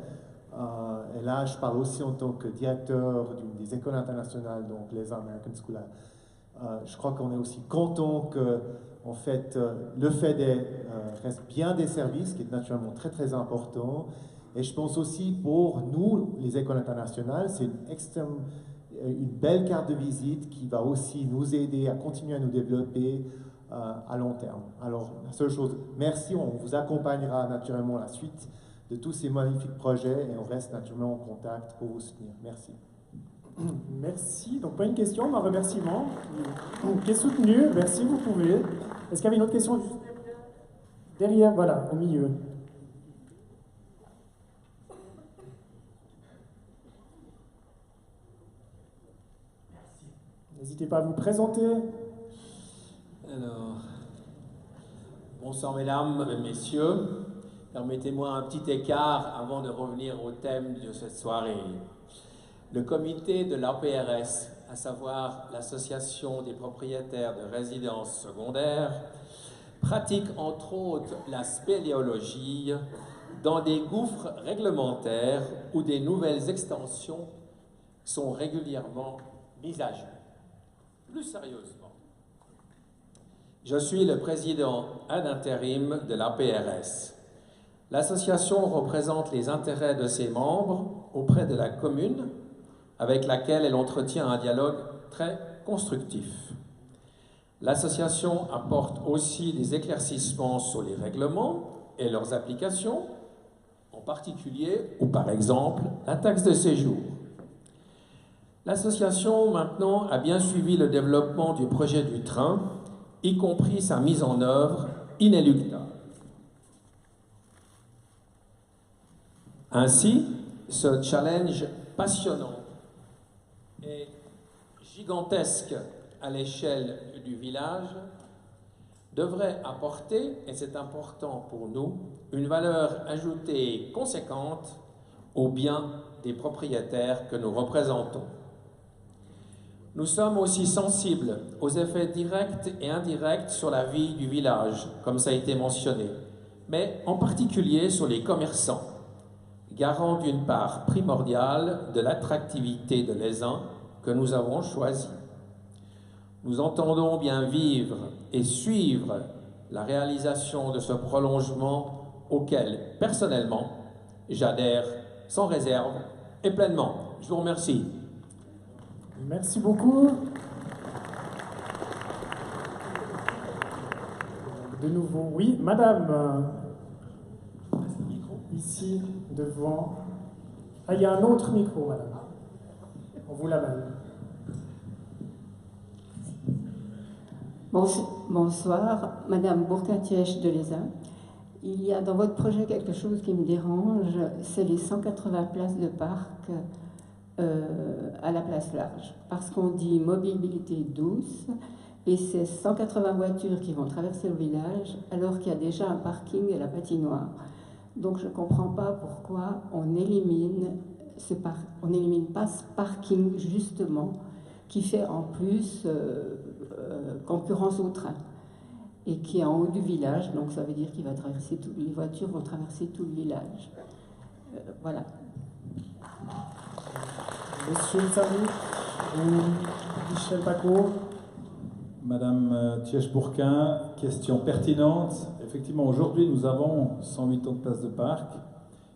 Et là, je parle aussi en tant que directeur d'une des écoles internationales, donc les American School. Je crois qu'on est aussi content que, en fait, le FEDE reste bien des services, qui est naturellement très très important. Et je pense aussi pour nous, les écoles internationales, c'est une belle carte de visite qui va aussi nous aider à continuer à nous développer à long terme. Alors, la seule chose, merci, on vous accompagnera naturellement à la suite de tous ces magnifiques projets et on reste naturellement en contact pour vous soutenir. Merci. Merci. Donc, pas une question, mais un remerciement qui est soutenu. Merci, vous pouvez. Est-ce qu'il y avait une autre question juste derrière, voilà, au milieu. N'hésitez pas à vous présenter. Alors, bonsoir mesdames, messieurs. Permettez-moi un petit écart avant de revenir au thème de cette soirée. Le comité de l'APRS, à savoir l'Association des propriétaires de résidences secondaires, pratique entre autres la spéléologie dans des gouffres réglementaires où des nouvelles extensions sont régulièrement mises à jour. Plus sérieusement, je suis le président ad intérim de l'APRS. L'association représente les intérêts de ses membres auprès de la commune, avec laquelle elle entretient un dialogue très constructif. L'association apporte aussi des éclaircissements sur les règlements et leurs applications, en particulier, ou par exemple, la taxe de séjour. L'association, maintenant, a bien suivi le développement du projet du train, y compris sa mise en œuvre inéluctable. Ainsi, ce challenge passionnant et gigantesque à l'échelle du village devrait apporter, et c'est important pour nous, une valeur ajoutée conséquente aux biens des propriétaires que nous représentons. Nous sommes aussi sensibles aux effets directs et indirects sur la vie du village, comme ça a été mentionné, mais en particulier sur les commerçants, garants d'une part primordiale de l'attractivité de l'Aisin que nous avons choisi. Nous entendons bien vivre et suivre la réalisation de ce prolongement auquel, personnellement, j'adhère sans réserve et pleinement. Je vous remercie. Merci beaucoup. De nouveau, oui, madame. Ici, devant. Ah, il y a un autre micro, madame. On vous l'amène. Bonsoir, madame Bourcatièche de l'Aisin. Il y a dans votre projet quelque chose qui me dérange, c'est les 180 places de parc à la place large. Parce qu'on dit mobilité douce, et c'est 180 voitures qui vont traverser le village, alors qu'il y a déjà un parking et la patinoire. Donc je ne comprends pas pourquoi on n'élimine pas ce parking, justement, qui fait en plus concurrence au train, et qui est en haut du village, donc ça veut dire qu'il va traverser les voitures vont traverser tout le village. Voilà. Monsieur le service, Michel Paco. Madame Thièche-Bourquin, question pertinente. Effectivement, aujourd'hui, nous avons 108 ans de places de parc.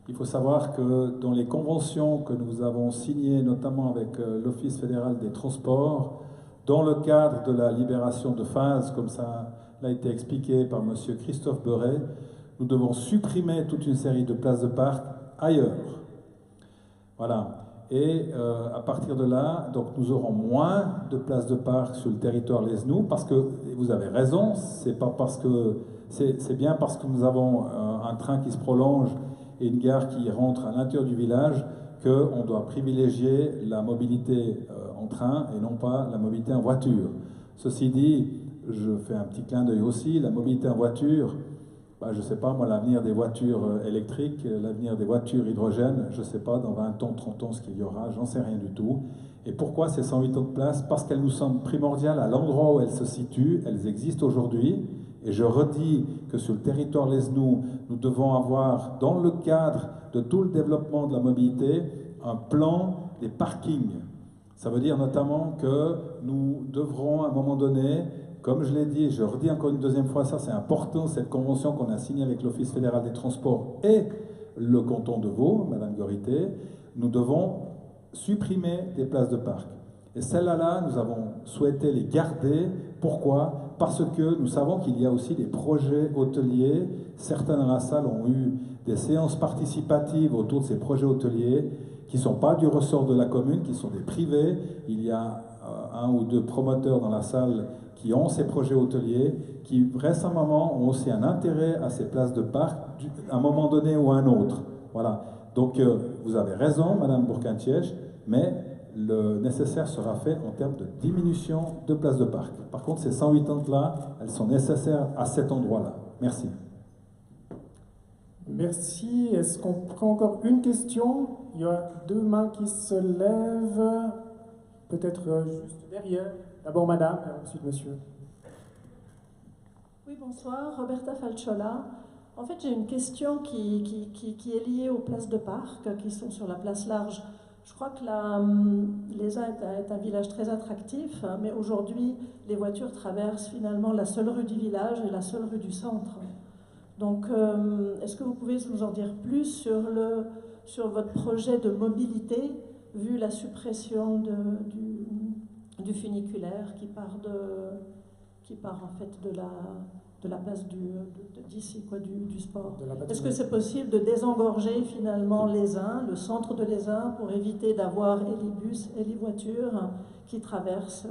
Il faut savoir que dans les conventions que nous avons signées, notamment avec l'Office fédéral des transports, dans le cadre de la libération de phase, comme ça l'a été expliqué par M. Christophe Beuret, nous devons supprimer toute une série de places de parc ailleurs. Voilà. Et à partir de là, donc nous aurons moins de places de parc sur le territoire lesnoux, parce que, vous avez raison, c'est bien parce que nous avons un train qui se prolonge et une gare qui rentre à l'intérieur du village qu'on doit privilégier la mobilité en train et non pas la mobilité en voiture. Ceci dit, je fais un petit clin d'œil aussi, la mobilité en voiture, je ne sais pas, moi, l'avenir des voitures électriques, l'avenir des voitures hydrogène, je ne sais pas, dans 20 ans, 30 ans, ce qu'il y aura, j'en sais rien du tout. Et pourquoi ces 108 ans de place? Parce qu'elles nous semblent primordiales à l'endroit où elles se situent, elles existent aujourd'hui. Et je redis que sur le territoire lesnoux, nous devons avoir, dans le cadre de tout le développement de la mobilité, un plan des parkings. Ça veut dire notamment que nous devrons, à un moment donné, comme je l'ai dit, je redis encore une deuxième fois, ça c'est important, cette convention qu'on a signée avec l'Office fédéral des transports et le canton de Vaud, Madame Gorité, nous devons supprimer des places de parc. Et celles-là, nous avons souhaité les garder. Pourquoi? Parce que nous savons qu'il y a aussi des projets hôteliers. Certains dans la salle ont eu des séances participatives autour de ces projets hôteliers qui ne sont pas du ressort de la commune, qui sont des privés. Il y a un ou deux promoteurs dans la salle qui ont ces projets hôteliers, qui récemment ont aussi un intérêt à ces places de parc, à un moment donné ou à un autre. Voilà. Donc vous avez raison, Madame Bourcatièche, mais le nécessaire sera fait en termes de diminution de places de parc. Par contre, ces 180-là, elles sont nécessaires à cet endroit-là. Merci. Merci. Est-ce qu'on prend encore une question? Il y a deux mains qui se lèvent. Peut-être juste derrière. D'abord madame, et ensuite monsieur. Oui, bonsoir. Roberta Falciola. En fait, j'ai une question qui est liée aux places de parc qui sont sur la place large. Je crois que Lézin est un village très attractif, mais aujourd'hui, les voitures traversent finalement la seule rue du village et la seule rue du centre. Donc, est-ce que vous pouvez nous en dire plus sur votre projet de mobilité, vu la suppression du funiculaire qui part en fait de la place d'ici, du sport. Est-ce que c'est possible de désengorger finalement Lézin, le centre de Lézin, pour éviter d'avoir et les bus et les voitures qui traversent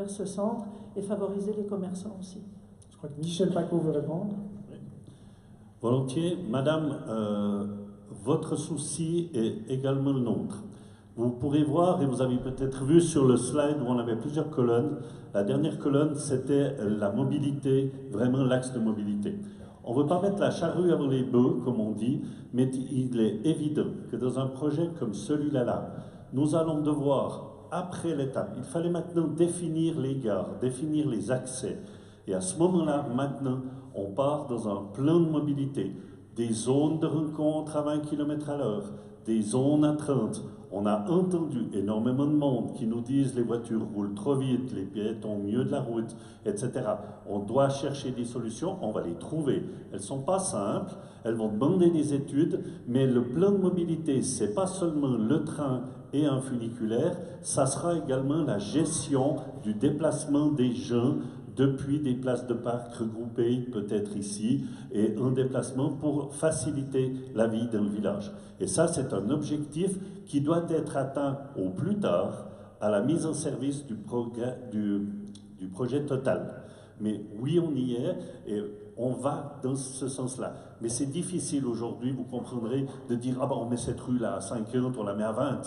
ce centre et favoriser les commerçants aussi? Je crois que Michel Paco veut répondre. Volontiers. Madame, votre souci est également le nôtre. Vous pourrez voir, et vous avez peut-être vu sur le slide où on avait plusieurs colonnes, la dernière colonne, c'était la mobilité, vraiment l'axe de mobilité. On ne veut pas mettre la charrue avant les bœufs, comme on dit, mais il est évident que dans un projet comme celui-là, nous allons devoir, après l'étape, il fallait maintenant définir les gares, définir les accès. Et à ce moment-là, maintenant, on part dans un plan de mobilité, des zones de rencontre à 20 km/h, des zones à 30. On a entendu énormément de monde qui nous disent les voitures roulent trop vite, les piétons au milieu de la route, etc. On doit chercher des solutions, on va les trouver. Elles ne sont pas simples, elles vont demander des études, mais le plan de mobilité, ce n'est pas seulement le train et un funiculaire, ça sera également la gestion du déplacement des gens depuis des places de parc regroupées, peut-être ici, et un déplacement pour faciliter la vie dans le village. Et ça, c'est un objectif qui doit être atteint au plus tard à la mise en service du projet total. Mais oui, on y est, et on va dans ce sens-là. Mais c'est difficile aujourd'hui, vous comprendrez, de dire « Ah ben, on met cette rue-là à 50, on la met à 20 ».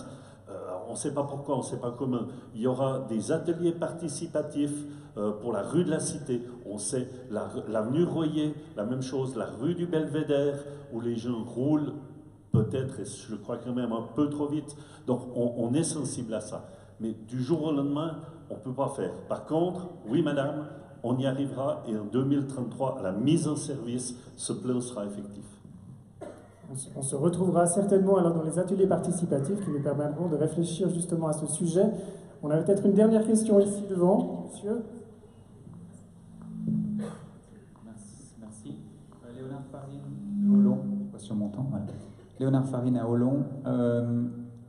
On ne sait pas pourquoi, on ne sait pas comment. Il y aura des ateliers participatifs pour la rue de la Cité. On sait l'avenue Royer, la même chose, la rue du Belvédère, où les gens roulent peut-être, et je crois quand même un peu trop vite. Donc on est sensible à ça. Mais du jour au lendemain, on ne peut pas faire. Par contre, oui madame, on y arrivera et en 2033, à la mise en service, ce plan sera effectif. On se retrouvera certainement alors dans les ateliers participatifs qui nous permettront de réfléchir justement à ce sujet. On a peut-être une dernière question ici devant, monsieur. Merci. Léonard Farine de Hollon. Pas sur mon temps, voilà. Léonard Farine à Hollon.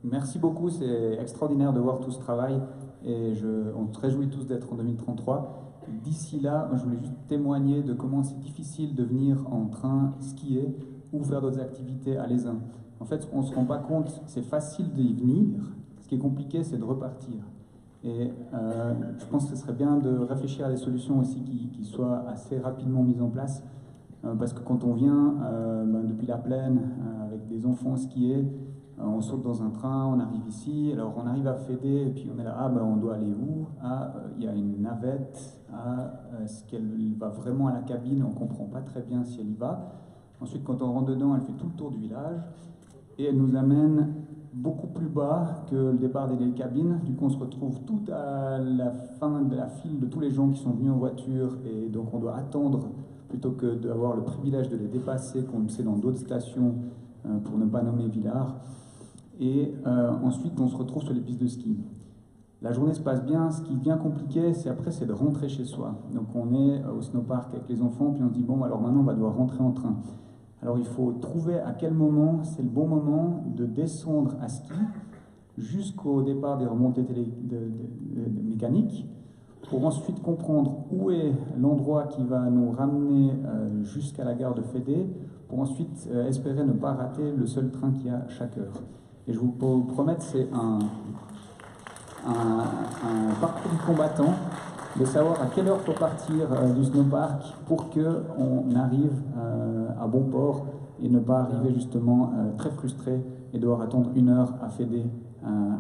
Merci beaucoup, c'est extraordinaire de voir tout ce travail et on se réjouit tous d'être en 2033. D'ici là, je voulais juste témoigner de comment c'est difficile de venir en train skier ou faire d'autres activités à Lézin. En fait, on ne se rend pas compte, c'est facile d'y venir, ce qui est compliqué, c'est de repartir. Et je pense que ce serait bien de réfléchir à des solutions aussi qui soient assez rapidement mises en place, parce que quand on vient depuis la plaine, avec des enfants skier, on saute dans un train, on arrive ici, alors on arrive à Fédé, et puis on est là, on doit aller où? Il y a une navette, est-ce qu'elle va vraiment à la cabine? On ne comprend pas très bien si elle y va. Ensuite, quand on rentre dedans, elle fait tout le tour du village et elle nous amène beaucoup plus bas que le départ des cabines. Du coup, on se retrouve tout à la fin de la file de tous les gens qui sont venus en voiture et donc on doit attendre plutôt que d'avoir le privilège de les dépasser, qu'on le sait dans d'autres stations, pour ne pas nommer Villars. Et ensuite, on se retrouve sur les pistes de ski. La journée se passe bien, ce qui devient compliqué, c'est de rentrer chez soi. Donc on est au snowpark avec les enfants, puis on se dit, bon, alors maintenant on va devoir rentrer en train. Alors il faut trouver à quel moment c'est le bon moment de descendre à ski jusqu'au départ des remontées mécaniques, pour ensuite comprendre où est l'endroit qui va nous ramener jusqu'à la gare de Fédé, pour ensuite espérer ne pas rater le seul train qu'il y a chaque heure. Et je vous promets, c'est un parcours du combattant, de savoir à quelle heure il faut partir du snowpark pour qu'on arrive à bon port et ne pas arriver justement très frustré et devoir attendre 1 heure à Fédé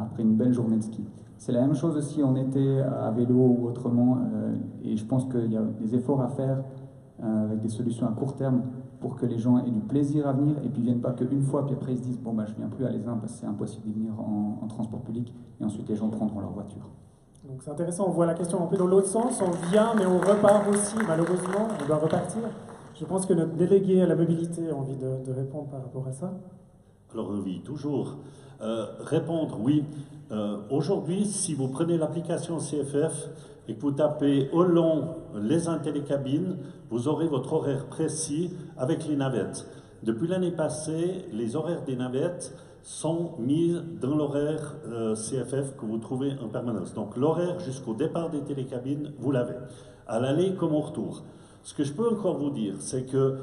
après une belle journée de ski. C'est la même chose aussi en été à vélo ou autrement, et je pense qu'il y a des efforts à faire avec des solutions à court terme pour que les gens aient du plaisir à venir et puis viennent pas qu'une fois, puis après ils se disent bon je viens plus à Lézin parce que c'est impossible de venir en transport public, et ensuite les gens prendront leur voiture. Donc c'est intéressant, on voit la question un peu dans l'autre sens, on vient mais on repart aussi, malheureusement, on doit repartir. Je pense que notre délégué à la mobilité a envie de répondre par rapport à ça. Alors oui, toujours. Répondre, oui. Aujourd'hui, si vous prenez l'application CFF et que vous tapez au long les télécabines, vous aurez votre horaire précis avec les navettes. Depuis l'année passée, les horaires des navettes sont mis dans l'horaire CFF que vous trouvez en permanence. Donc l'horaire jusqu'au départ des télécabines, vous l'avez. À l'aller comme au retour. Ce que je peux encore vous dire, c'est que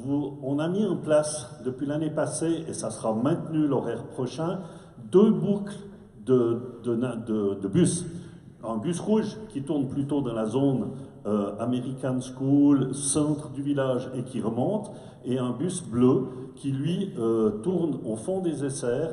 on a mis en place depuis l'année passée, et ça sera maintenu l'horaire prochain, 2 boucles de bus. Un bus rouge qui tourne plutôt dans la zone American School, centre du village et qui remonte, et un bus bleu qui lui tourne au fond des Essers,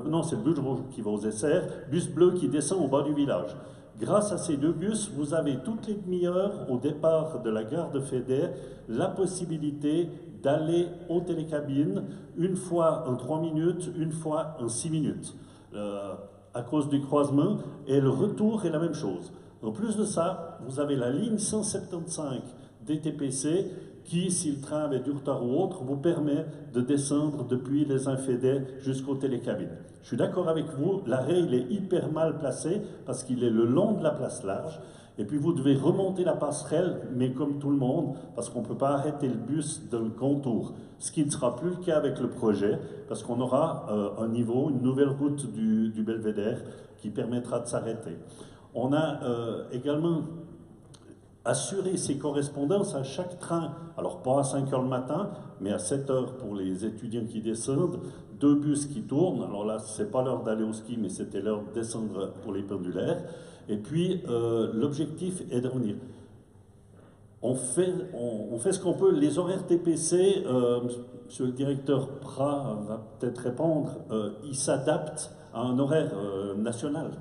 non c'est le bus rouge qui va aux Essers, bus bleu qui descend au bas du village. Grâce à ces 2 bus, vous avez toutes les demi-heures au départ de la gare de Fédère la possibilité d'aller aux télécabines, une fois en 3 minutes, une fois en 6 minutes, à cause du croisement, et le retour est la même chose. En plus de ça, vous avez la ligne 175 des TPC qui, si le train avait du retard ou autre, vous permet de descendre depuis les Infédés jusqu'aux télécabines. Je suis d'accord avec vous, l'arrêt il est hyper mal placé parce qu'il est le long de la place large, et puis vous devez remonter la passerelle, mais comme tout le monde, parce qu'on ne peut pas arrêter le bus dans le contour. Ce qui ne sera plus le cas avec le projet, parce qu'on aura un niveau, une nouvelle route du Belvédère qui permettra de s'arrêter. On a également assurer ces correspondances à chaque train, alors pas à 5 h le matin, mais à 7 h pour les étudiants qui descendent, 2 bus qui tournent, alors là c'est pas l'heure d'aller au ski, mais c'était l'heure de descendre pour les pendulaires, et puis l'objectif est de revenir. On fait ce qu'on peut, les horaires TPC, monsieur le directeur Prat va peut-être répondre, ils s'adaptent à un horaire national.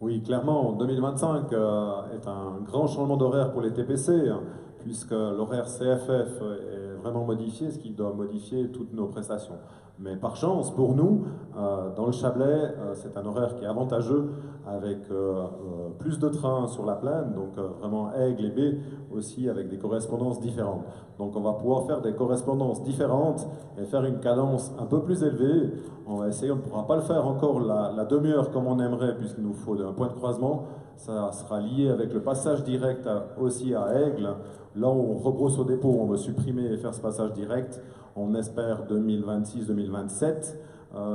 Oui, clairement, 2025 est un grand changement d'horaire pour les TPC, puisque l'horaire CFF est vraiment modifié, ce qui doit modifier toutes nos prestations. Mais par chance, pour nous, dans le Chablais, c'est un horaire qui est avantageux, avec plus de trains sur la plaine, donc vraiment Aigle et B, aussi avec des correspondances différentes. Donc on va pouvoir faire des correspondances différentes et faire une cadence un peu plus élevée. On va essayer, on ne pourra pas le faire encore la demi-heure comme on aimerait, puisqu'il nous faut un point de croisement. Ça sera lié avec le passage direct aussi à Aigle. Là où on rebrousse au dépôt, on va supprimer et faire ce passage direct. On espère 2026-2027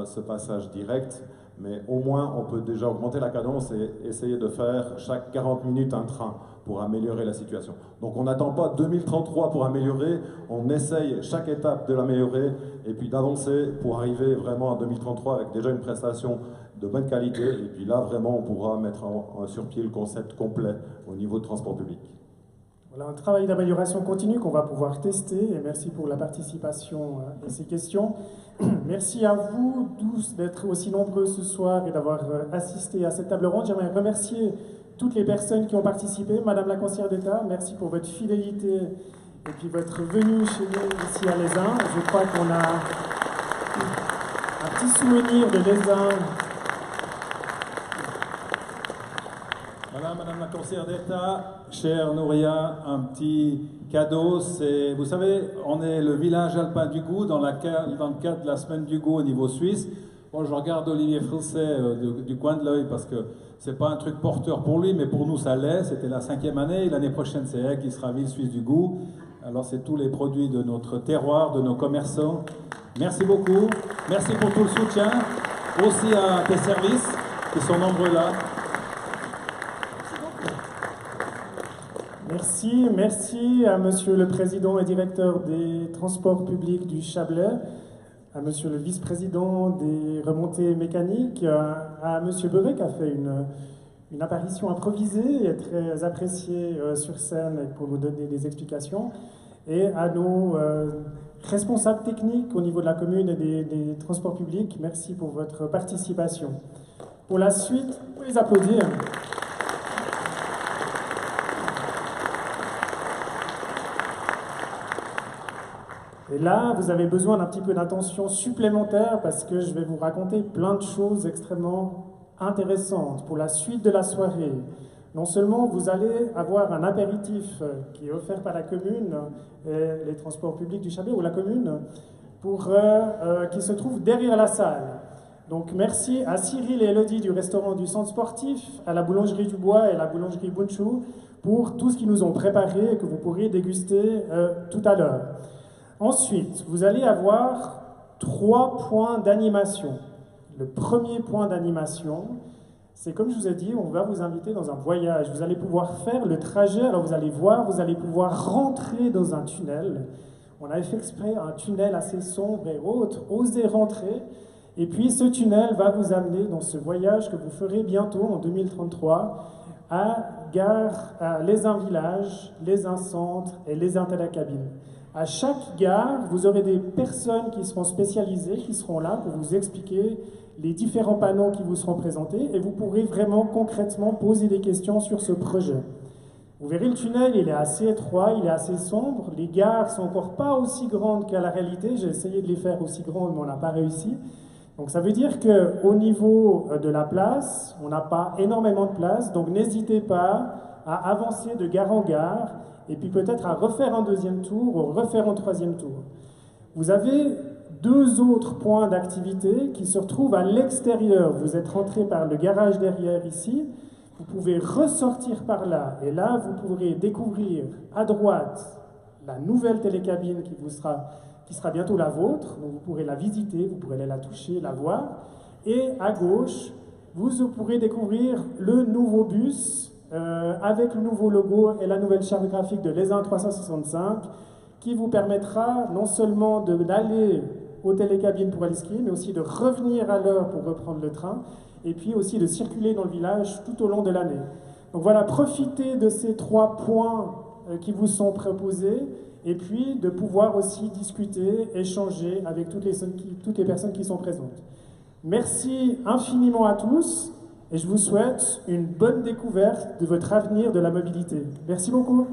ce passage direct, mais au moins on peut déjà augmenter la cadence et essayer de faire chaque 40 minutes un train pour améliorer la situation. Donc on n'attend pas 2033 pour améliorer, on essaye chaque étape de l'améliorer et puis d'avancer pour arriver vraiment à 2033 avec déjà une prestation de bonne qualité, et puis là vraiment on pourra mettre sur pied le concept complet au niveau de transport public. Voilà un travail d'amélioration continue qu'on va pouvoir tester, et merci pour la participation à ces questions. Merci à vous tous d'être aussi nombreux ce soir et d'avoir assisté à cette table ronde. J'aimerais remercier toutes les personnes qui ont participé. Madame la conseillère d'État, merci pour votre fidélité et puis votre venue chez nous ici à Lézin. Je crois qu'on a un petit souvenir de Lézin. Voilà, Madame la conseillère d'État, chère Nouria, un petit cadeau. C'est, vous savez, on est le village alpin du goût dans le cadre de la semaine du goût au niveau suisse. Bon, je regarde Olivier Frisset du coin de l'œil parce que c'est pas un truc porteur pour lui, mais pour nous ça l'est. C'était la 5e année. L'année prochaine, c'est elle qui sera ville suisse du goût. Alors, c'est tous les produits de notre terroir, de nos commerçants. Merci beaucoup. Merci pour tout le soutien. Aussi à tes services qui sont nombreux là. Merci à Monsieur le Président et Directeur des Transports publics du Chablais, à Monsieur le Vice-président des remontées mécaniques, à Monsieur Beuret qui a fait une apparition improvisée et très appréciée sur scène pour nous donner des explications, et à nos responsables techniques au niveau de la commune et des transports publics. Merci pour votre participation. Pour la suite, vous pouvez les applaudir. Et là, vous avez besoin d'un petit peu d'attention supplémentaire parce que je vais vous raconter plein de choses extrêmement intéressantes pour la suite de la soirée. Non seulement vous allez avoir un apéritif qui est offert par la commune, et les transports publics du Chablais ou la commune, qui se trouve derrière la salle. Donc merci à Cyril et Elodie du restaurant du centre sportif, à la boulangerie du Bois et à la boulangerie Bunchu pour tout ce qu'ils nous ont préparé et que vous pourrez déguster tout à l'heure. Ensuite, vous allez avoir 3 points d'animation. Le premier point d'animation, c'est comme je vous ai dit, on va vous inviter dans un voyage. Vous allez pouvoir faire le trajet, alors vous allez voir, vous allez pouvoir rentrer dans un tunnel. On a fait exprès un tunnel assez sombre et autre, osez rentrer. Et puis ce tunnel va vous amener dans ce voyage que vous ferez bientôt en 2033 à Les Uns Villages, Les Uns Centres et Les Uns Télécabines. À chaque gare, vous aurez des personnes qui seront spécialisées, qui seront là pour vous expliquer les différents panneaux qui vous seront présentés et vous pourrez vraiment concrètement poser des questions sur ce projet. Vous verrez, le tunnel, il est assez étroit, il est assez sombre. Les gares sont encore pas aussi grandes qu'à la réalité. J'ai essayé de les faire aussi grandes, mais on n'a pas réussi. Donc ça veut dire qu'au niveau de la place, on n'a pas énormément de place. Donc n'hésitez pas à avancer de gare en gare et puis peut-être à refaire un deuxième tour ou refaire un troisième tour. Vous avez 2 autres points d'activité qui se retrouvent à l'extérieur. Vous êtes rentré par le garage derrière ici. Vous pouvez ressortir par là et là, vous pourrez découvrir à droite la nouvelle télécabine qui sera bientôt la vôtre. Donc vous pourrez la visiter, vous pourrez aller la toucher, la voir. Et à gauche, vous pourrez découvrir le nouveau bus avec le nouveau logo et la nouvelle charte graphique de Les Uns 365 qui vous permettra non seulement d'aller aux télécabines pour aller skier, mais aussi de revenir à l'heure pour reprendre le train et puis aussi de circuler dans le village tout au long de l'année. Donc voilà, profitez de ces 3 points qui vous sont proposés et puis de pouvoir aussi discuter, échanger avec toutes les personnes qui sont présentes. Merci infiniment à tous et je vous souhaite une bonne découverte de votre avenir de la mobilité. Merci beaucoup.